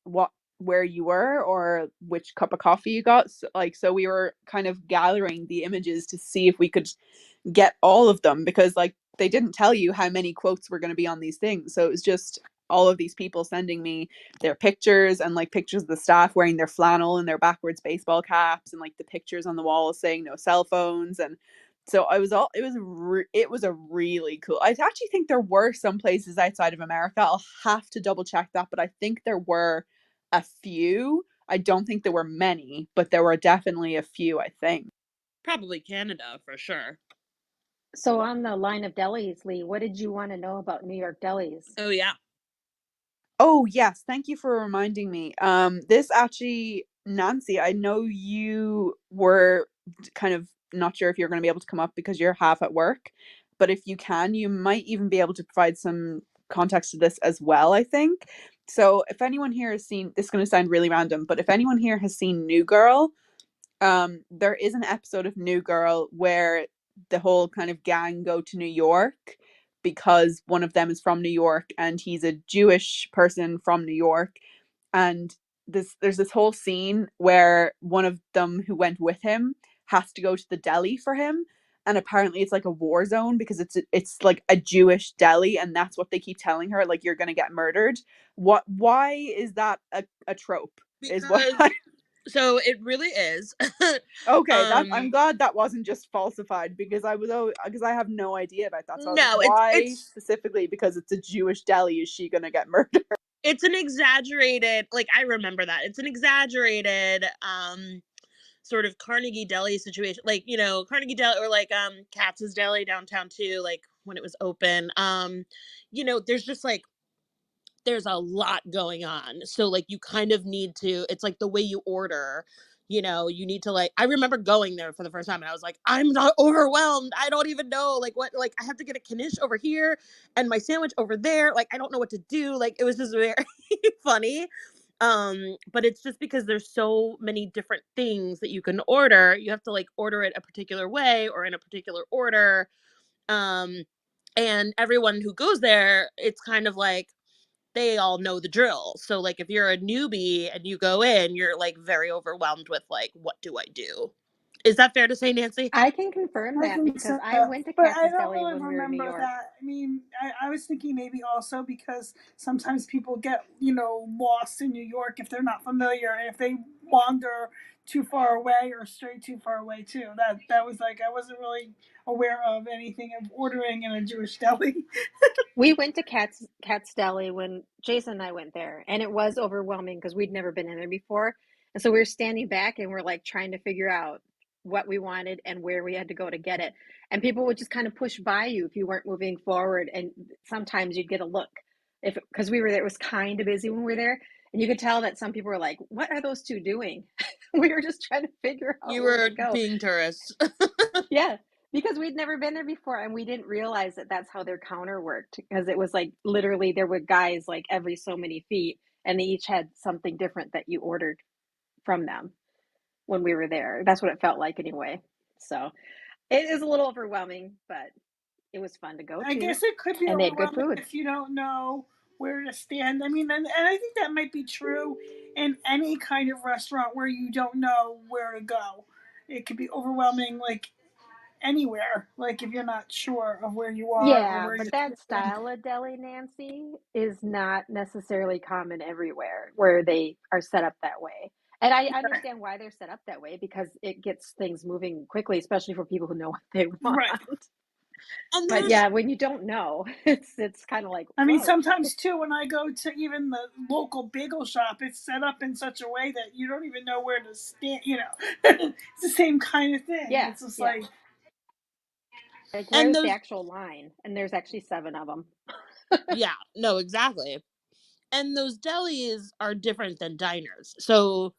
where you were or which cup of coffee you got, so we were kind of gathering the images to see if we could get all of them because like they didn't tell you how many quotes were going to be on these things. So it was just all of these people sending me their pictures and like pictures of the staff wearing their flannel and their backwards baseball caps and like the pictures on the wall saying no cell phones. And so I was all it was a really cool. I actually think there were some places outside of America. I'll have to double check that, but I think there were a few. I don't think there were many, but there were definitely a few, I think. Probably Canada for sure. So on the line of delis, Lee, what did you want to know about New York delis? Oh yeah. Oh, yes. Thank you for reminding me. This actually, Nancy, I know you were kind of not sure if you're going to be able to come up because you're half at work, but if you can, you might even be able to provide some context to this as well, I think. So, if anyone here has seen, this is going to sound really random, but if anyone here has seen New Girl, there is an episode of New Girl where the whole kind of gang go to New York because one of them is from New York and he's a Jewish person from New York. And there's this whole scene where one of them who went with him has to go to the deli for him. And apparently it's like a war zone because it's like a Jewish deli, and that's what they keep telling her, like you're gonna get murdered. Why is that a trope? Is what Because so it really is. Okay, that I'm glad that wasn't just falsified because because I have no idea about that. So I was like, No, why it's specifically because it's a Jewish deli is she gonna get murdered? it's an exaggerated, like I remember that. It's an exaggerated sort of Carnegie Deli situation. Like, you know, Carnegie Deli or like Katz's Deli downtown too, like when it was open. You know, there's just like there's a lot going on. So like you kind of need to, it's like the way you order, you know, you need to like I remember going there for the first time and I was like, I'm not overwhelmed. I don't even know like what like I have to get a knish over here and my sandwich over there. Like I don't know what to do. Like it was just very funny. But it's just because there's so many different things that you can order. You have to like order it a particular way or in a particular order. Um and everyone who goes there, it's kind of like they all know the drill. So like if you're a newbie and you go in, you're like very overwhelmed with like what do I do? Is that fair to say, Nancy? I can confirm I that think because so, I went to but I Katz's don't Deli really when we were in New remember York. that. I mean, I was thinking maybe also because sometimes people get, lost in New York if they're not familiar, and if they wander too far away or stray too far away too. That was like I wasn't really aware of anything of ordering in a Jewish deli. We went to Cat's Deli when Jason and I went there, and it was overwhelming because we'd never been in there before. And so we were standing back and we're like trying to figure out what we wanted and where we had to go to get it. And people would just kind of push by you if you weren't moving forward. And sometimes you'd get a look if because we were there, it was kind of busy when we were there. And you could tell that some people were like, what are those two doing? We were just trying to figure out You where were to go. being tourists. Yeah, because we'd never been there before and we didn't realize that that's how their counter worked because it was like literally there were guys like every so many feet and they each had something different that you ordered from them when we were there. That's what it felt like anyway. So it is a little overwhelming, but it was fun to go I to guess it could be and they had good overwhelming food. if you don't know where to stand. I mean, and I think that might be true in any kind of restaurant where you don't know where to go. It could be overwhelming, like anywhere, like if you're not sure of where you are or Yeah, where but you're that going. style of deli, Nancy, is not necessarily common everywhere where they are set up that way. And I Right. understand why they're set up that way because it gets things moving quickly, especially for people who know what they Right. want. And But there's yeah, when you don't know, it's kind of like, I mean, whoa. sometimes too, when I go to even the local bagel shop, it's set up in such a way that you don't even know where to stand. It's the same kind of thing. Yeah, It's just yeah. like, Like, and where's the those actual line? And there's actually seven of them. yeah, no, exactly. And those delis are different than diners. So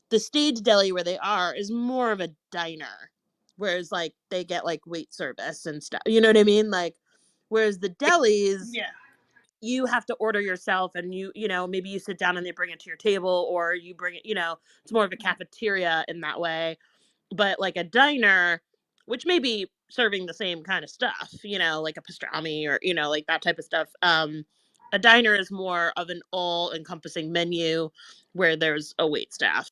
the stage deli where they are is more of a diner. Whereas like they get like wait service and stuff. You know what I mean? Like whereas the delis yeah, you have to order yourself and you know maybe you sit down and they bring it to your table or you bring it, you know, it's more of a cafeteria in that way. But like a diner, which may be serving the same kind of stuff, you know, like a pastrami or you know like that type of stuff. A diner is more of an all encompassing menu where there's a wait staff.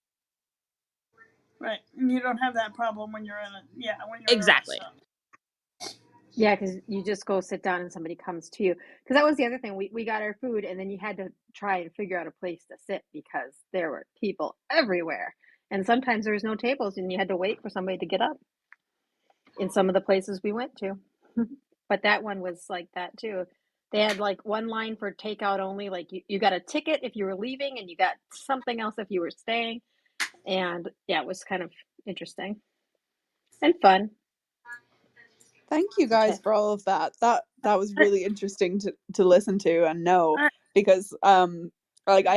right. And you don't have that problem when you're in a when you're in a Exactly. restaurant. Yeah, because you just go sit down and somebody comes to you. Because that was the other thing. We got our food and then you had to try and figure out a place to sit because there were people everywhere. And sometimes there was no tables and you had to wait for somebody to get up in some of the places we went to. But that one was like that too. They had like one line for takeout only. Like you got a ticket if you were leaving and you got something else if you were staying. And yeah, it was kind of interesting and fun. Thank you Okay. guys for all of that. That was really interesting to listen to and know, I, because like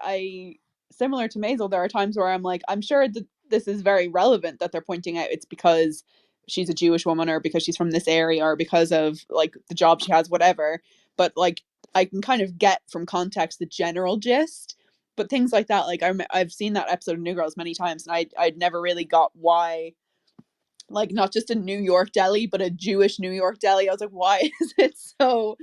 I similar to Maisel, there are times where I'm like, I'm sure that this is very relevant that they're pointing out it's because she's a Jewish woman or because she's from this area or because of like the job she has, whatever. But like I can kind of get from context the general gist. But things like that, like I've seen that episode of New Girls many times, and I'd never really got why, like, not just a New York deli, but a Jewish New York deli. I was like, why is it so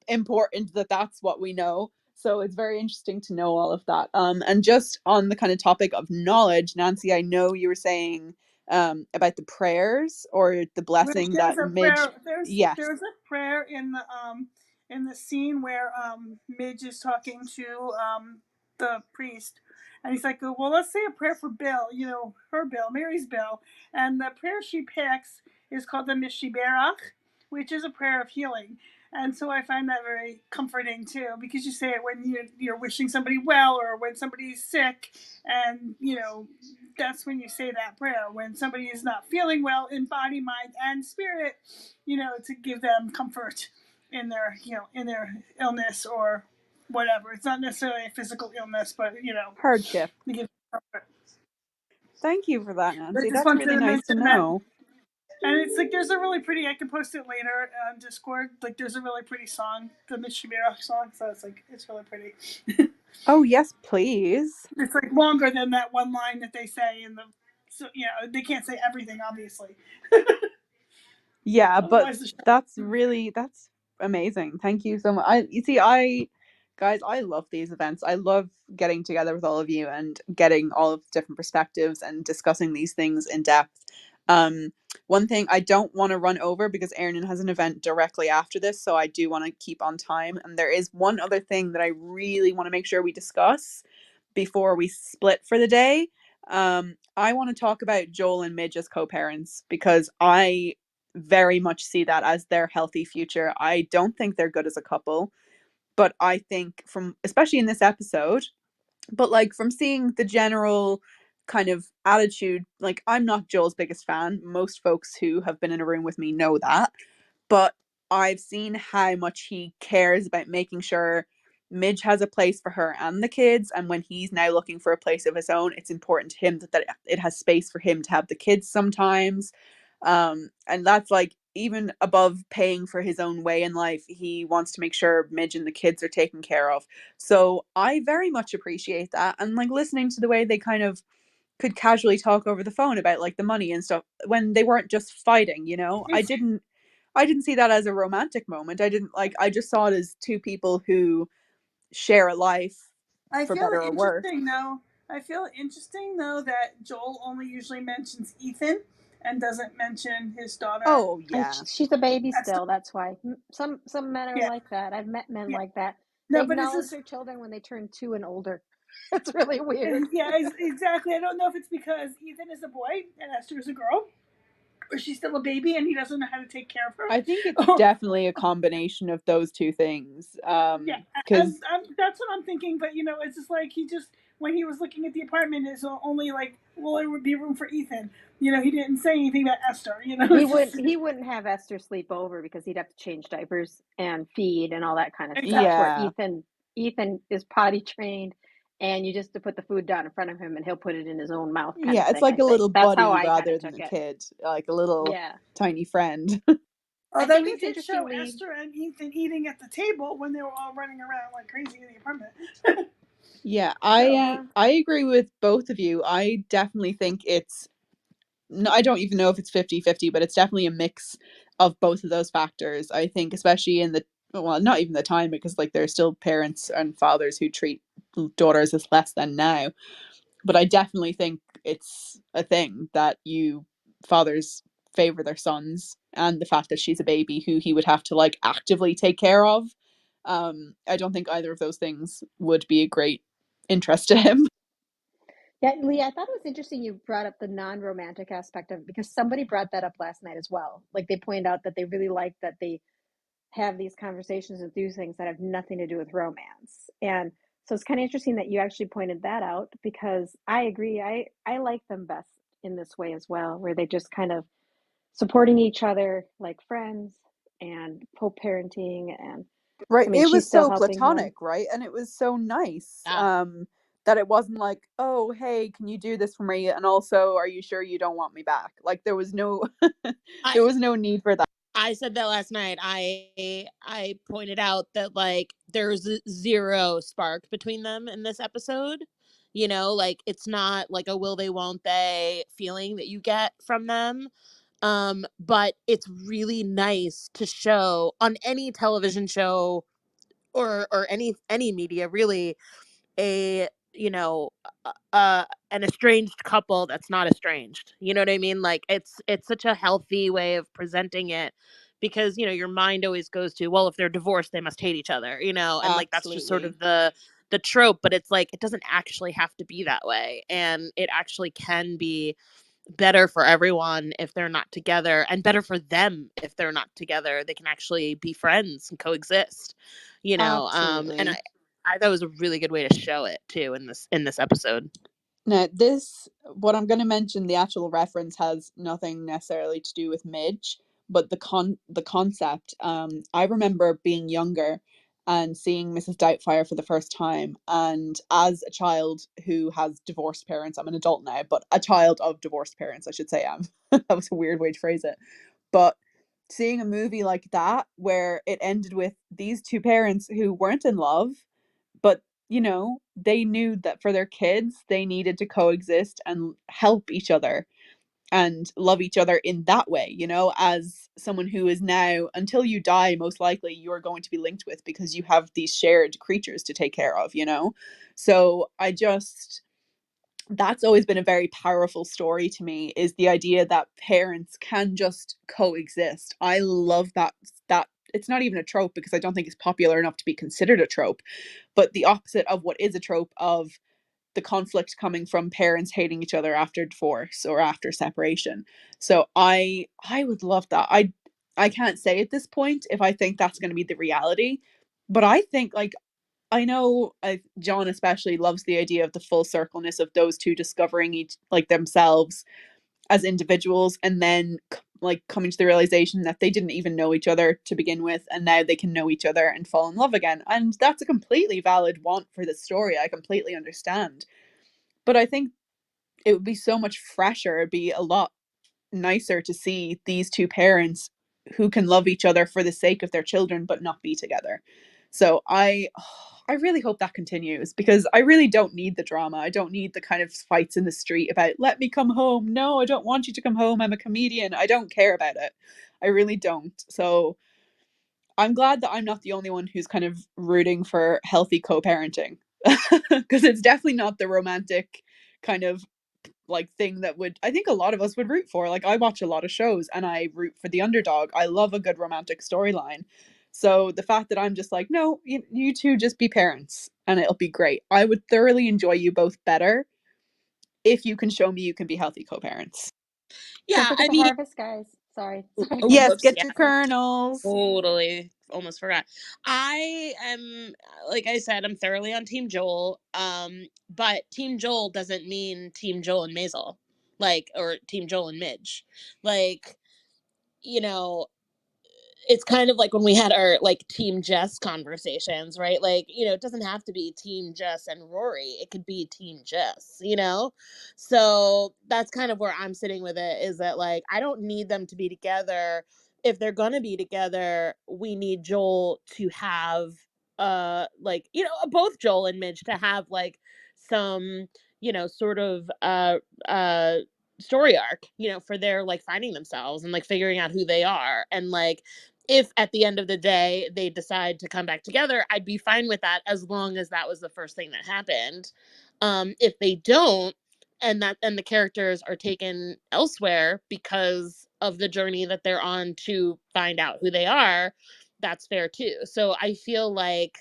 important that that's what we know? So it's very interesting to know all of that. And just on the kind of topic of knowledge, Nancy, I know you were saying about the prayers or the blessing There's that a Midge. prayer. There's Yes. there's a prayer in the scene where Midge is talking to the priest, and he's like, "Well, let's say a prayer for Bill. You know, her Bill, Mary's Bill." And the prayer she picks is called the Mishiberach, which is a prayer of healing. And so I find that very comforting too, because you say it when you're wishing somebody well or when somebody's sick, and that's when you say that prayer when somebody is not feeling well in body, mind, and spirit. To give them comfort in their in their illness or whatever. It's not necessarily a physical illness, but Hardship. to give them comfort. Thank you for that, I Nancy. just That's wanted really to nice to mention that. know. And it's like there's a really pretty. I can post it later on Discord. Like there's a really pretty song, the Mishimira song. So it's really pretty. Oh, yes, please. It's like longer than that one line that they say in the. So they can't say everything, obviously. Yeah, but Otherwise, the show. that's amazing. Thank you so much. You see, guys, I love these events. I love getting together with all of you and getting all of the different perspectives and discussing these things in depth. Um, One thing I don't want to run over because Erin has an event directly after this, so I do want to keep on time. And there is one other thing that I really want to make sure we discuss before we split for the day. I want to talk about Joel and Midge as co-parents because I very much see that as their healthy future. I don't think they're good as a couple, but I think from especially in this episode, but like from seeing the general kind of attitude, like I'm not Joel's biggest fan. Most folks who have been in a room with me know that, but I've seen how much he cares about making sure Midge has a place for her and the kids. And when he's now looking for a place of his own, it's important to him that it has space for him to have the kids sometimes. And that's like even above paying for his own way in life, he wants to make sure Midge and the kids are taken care of. So I very much appreciate that. And like listening to the way they kind of could casually talk over the phone about like the money and stuff when they weren't just fighting, you know? It's I didn't see that as a romantic moment. I didn't like I just saw it as two people who share a life I for feel better it or worse. interesting though. I feel it interesting though that Joel only usually mentions Ethan and doesn't mention his daughter Oh yeah. She's a baby Esther. still. That's why some men are Yeah, like that. I've met men yeah. like that. They No, but it's acknowledge just their children when they turn 2 and older. It's really weird. yeah, exactly. I don't know if it's because Ethan is a boy and Esther is a girl, or she's still a baby and he doesn't know how to take care of I think it's her. definitely a combination of those two things. Yeah, Because that's what I'm thinking. But it's just like he just when he was looking at the apartment, it's only like, well, there would be room for Ethan. He didn't say anything about Esther. He It's just wouldn't he wouldn't have Esther sleep over because he'd have to change diapers and feed and all that kind of stuff. exactly. Where yeah. Ethan is potty trained and you just to put the food down in front of him and he'll put it in his own mouth kind of Yeah, it's thing, like I a think. little That's how buddy I kind rather of than took a it. kid, like a little Yeah. tiny friend. I Although think he it's did interesting show we Esther and Ethan eating at the table when they were all running around like crazy in the apartment. Yeah, So yeah. I agree with both of you. I definitely think it's no, I don't even know if it's 50-50, but it's definitely a mix of both of those factors. I think especially in the well, not even the time because like there are still parents and fathers who treat daughters as less than now. But I definitely think it's a thing that you fathers favor their sons and the fact that she's a baby who he would have to like actively take care of. I don't think either of those things would be a great interest to him. Yeah, Lee, I thought it was interesting you brought up the non-romantic aspect of it because somebody brought that up last night as well. Like they pointed out that they really like that they have these conversations and do things that have nothing to do with romance. And so it's kind of interesting that you actually pointed that out because I agree. I like them best in this way as well, where they just kind of supporting each other like friends and co-parenting and Right. I mean It she's was still so helping him. platonic, right? And it was so nice. Yeah. That it wasn't like, oh, hey, can you do this for me? And also, are you sure you don't want me back? Like there was no I there was no need for that. I said that last night. I pointed out that like there's zero spark between them in this episode. You know, like it's not like a will they won't they feeling that you get from them. But it's really nice to show on any television show or any media really a an estranged couple that's not estranged. You know what I mean? Like it's such a healthy way of presenting it because your mind always goes to, well, if they're divorced they must hate each other, and like that's just sort Absolutely. of the trope, but it's like it doesn't actually have to be that way, and it actually can be better for everyone if they're not together, and better for them if they're not together. They can actually be friends and coexist, and Absolutely. I thought it was a really good way to show it too in this episode. Now, what I'm going to mention, the actual reference has nothing necessarily to do with Midge, but the concept. I remember being younger and seeing Mrs. Doubtfire for the first time, and as a child who has divorced parents, I'm an adult now, but a child of divorced parents, I should say. That was a weird way to phrase it, but seeing a movie like that where it ended with these two parents who weren't in love, but they knew that for their kids they needed to coexist and help each other and love each other in that way, as someone who is now, until you die, most likely you're going to be linked with because you have these shared creatures to take care of. So that's always been a very powerful story to me, is the idea that parents can just coexist. I love that it's not even a trope because I don't think it's popular enough to be considered a trope, but the opposite of what is a trope of the conflict coming from parents hating each other after divorce or after separation. So I would love that. I can't say at this point if I think that's going to be the reality, but I think, like, I know John especially loves the idea of the full circleness of those two discovering each, like, themselves as individuals, and then like coming to the realization that they didn't even know each other to begin with, and now they can know each other and fall in love again. And that's a completely valid want for the story. I completely understand. But I think it would be so much fresher, it'd be a lot nicer to see these two parents who can love each other for the sake of their children but not be together. So I really hope that continues, because I really don't need the drama. I don't need the kind of fights in the street about, let me come home. No, I don't want you to come home. I'm a comedian. I don't care about it. I really don't. So I'm glad that I'm not the only one who's kind of rooting for healthy co-parenting, because it's definitely not the romantic kind of like thing that would, I think a lot of us would root for. Like, I watch a lot of shows and I root for the underdog. I love a good romantic storyline. So the fact that I'm just like, no, you two just be parents and it'll be great. I would thoroughly enjoy you both better if you can show me you can be healthy co-parents. Don't Yeah, forget I the mean, harvest, guys. Sorry oh, to Yes, whoops, get yeah, your kernels. totally, almost forgot. I am, like I said, I'm thoroughly on Team Joel. But Team Joel doesn't mean Team Joel and Maisel, like, or Team Joel and Midge, like, you know, it's kind of like when we had our like Team Jess conversations, right? Like, it doesn't have to be Team Jess and Rory. It could be Team Jess. So that's kind of where I'm sitting with it, is that like I don't need them to be together. If they're gonna be together, we need Joel to have like, both Joel and Midge to have like some, sort of story arc, for their like finding themselves and like figuring out who they are. And like if at the end of the day they decide to come back together, I'd be fine with that as long as that was the first thing that happened. If they don't, and the characters are taken elsewhere because of the journey that they're on to find out who they are, that's fair too. So I feel like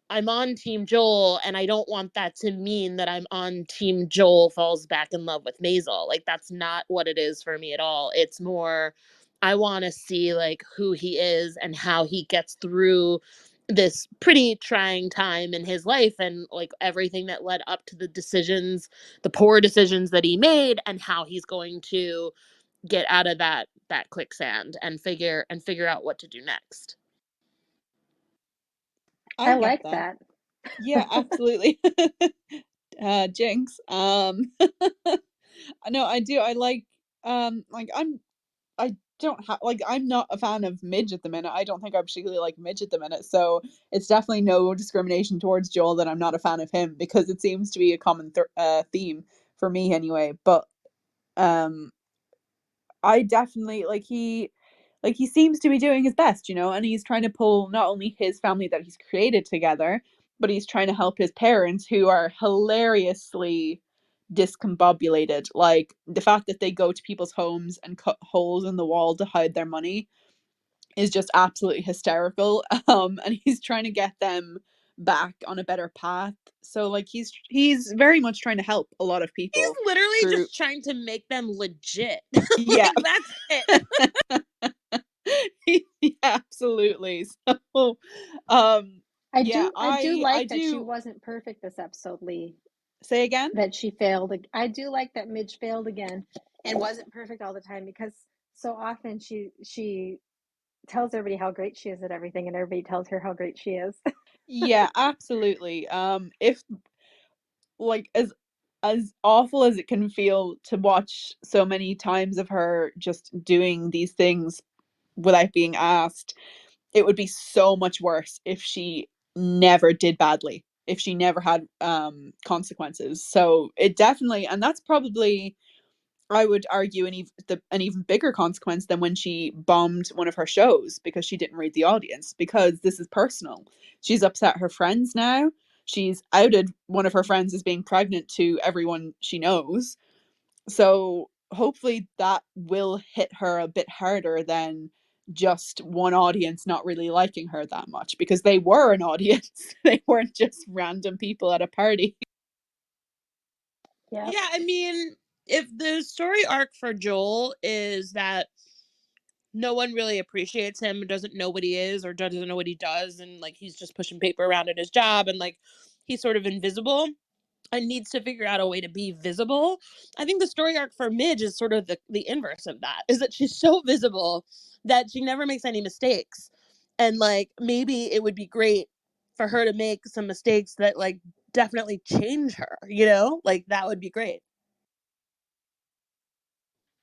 I'm on Team Joel, and I don't want that to mean that I'm on Team Joel falls back in love with Maisel. Like, that's not what it is for me at all. It's more, I want to see like who he is and how he gets through this pretty trying time in his life, and like everything that led up to the decisions, the poor decisions that he made, and how he's going to get out of that quicksand and figure out what to do next. I I get like that. that. Yeah, absolutely. Jinx. No, I do. I like I don't have like I'm not a fan of Midge at the minute. I don't think I particularly like Midge at the minute. So it's definitely no discrimination towards Joel that I'm not a fan of him, because it seems to be a common theme for me anyway. But um I definitely like he seems to be doing his best, and he's trying to pull not only his family that he's created together, but he's trying to help his parents, who are hilariously discombobulated. Like the fact that they go to people's homes and cut holes in the wall to hide their money is just absolutely hysterical. And he's trying to get them back on a better path. So like he's very much trying to help a lot of He's people literally through. just trying to make them legit. Yeah. Like, that's it. Yeah, absolutely. So um yeah, I do I like that she do. wasn't perfect this episode, Lee. Say again. That she failed. I do like that Midge failed again and wasn't perfect all the time, because so often she tells everybody how great she is at everything, and everybody tells her how great she is. Yeah, absolutely. If like as awful as it can feel to watch so many times of her just doing these things without being asked, it would be so much worse if she never did badly, if she never had consequences. So it definitely, and that's probably, I would argue, an even bigger consequence than when she bombed one of her shows because she didn't read the audience, because this is personal. She's upset her friends now. She's outed one of her friends as being pregnant to everyone she knows. So hopefully that will hit her a bit harder than just one audience not really liking her that much, because they were an audience. They weren't just random people at a party. Yep. Yeah, I mean, if the story arc for Joel is that no one really appreciates him, doesn't know what he is, or doesn't know what he does, and like he's just pushing paper around at his job, and like he's sort of invisible and needs to figure out a way to be visible. I think the story arc for Midge is sort of the inverse of that, is that she's so visible that she never makes any mistakes. And like maybe it would be great for her to make some mistakes that like definitely change her, Like that would be great.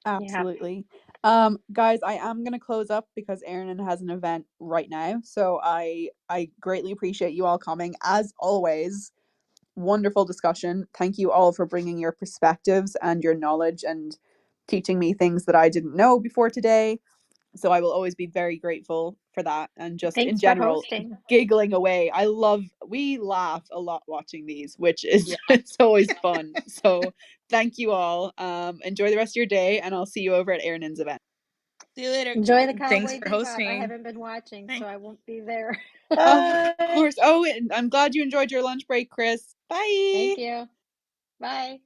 Yeah. Absolutely. Guys, I am gonna close up because Erin has an event right now. So I greatly appreciate you all coming. As always, wonderful discussion. Thank you all for bringing your perspectives and your knowledge and teaching me things that I didn't know before today. So I will always be very grateful for that, and just in Thanks for general hosting. giggling away. We laugh a lot watching these, which is Yeah. it's always fun. So thank you all. Enjoy the rest of your day, and I'll see you over at Erin's event. See you later. Enjoy the Thanks Cowboy for Bebop. I hosting. haven't been watching, so Thanks. I won't be there. Of Bye. course. Oh, and I'm glad you enjoyed your lunch break, Chris. Bye. Thank you. Bye.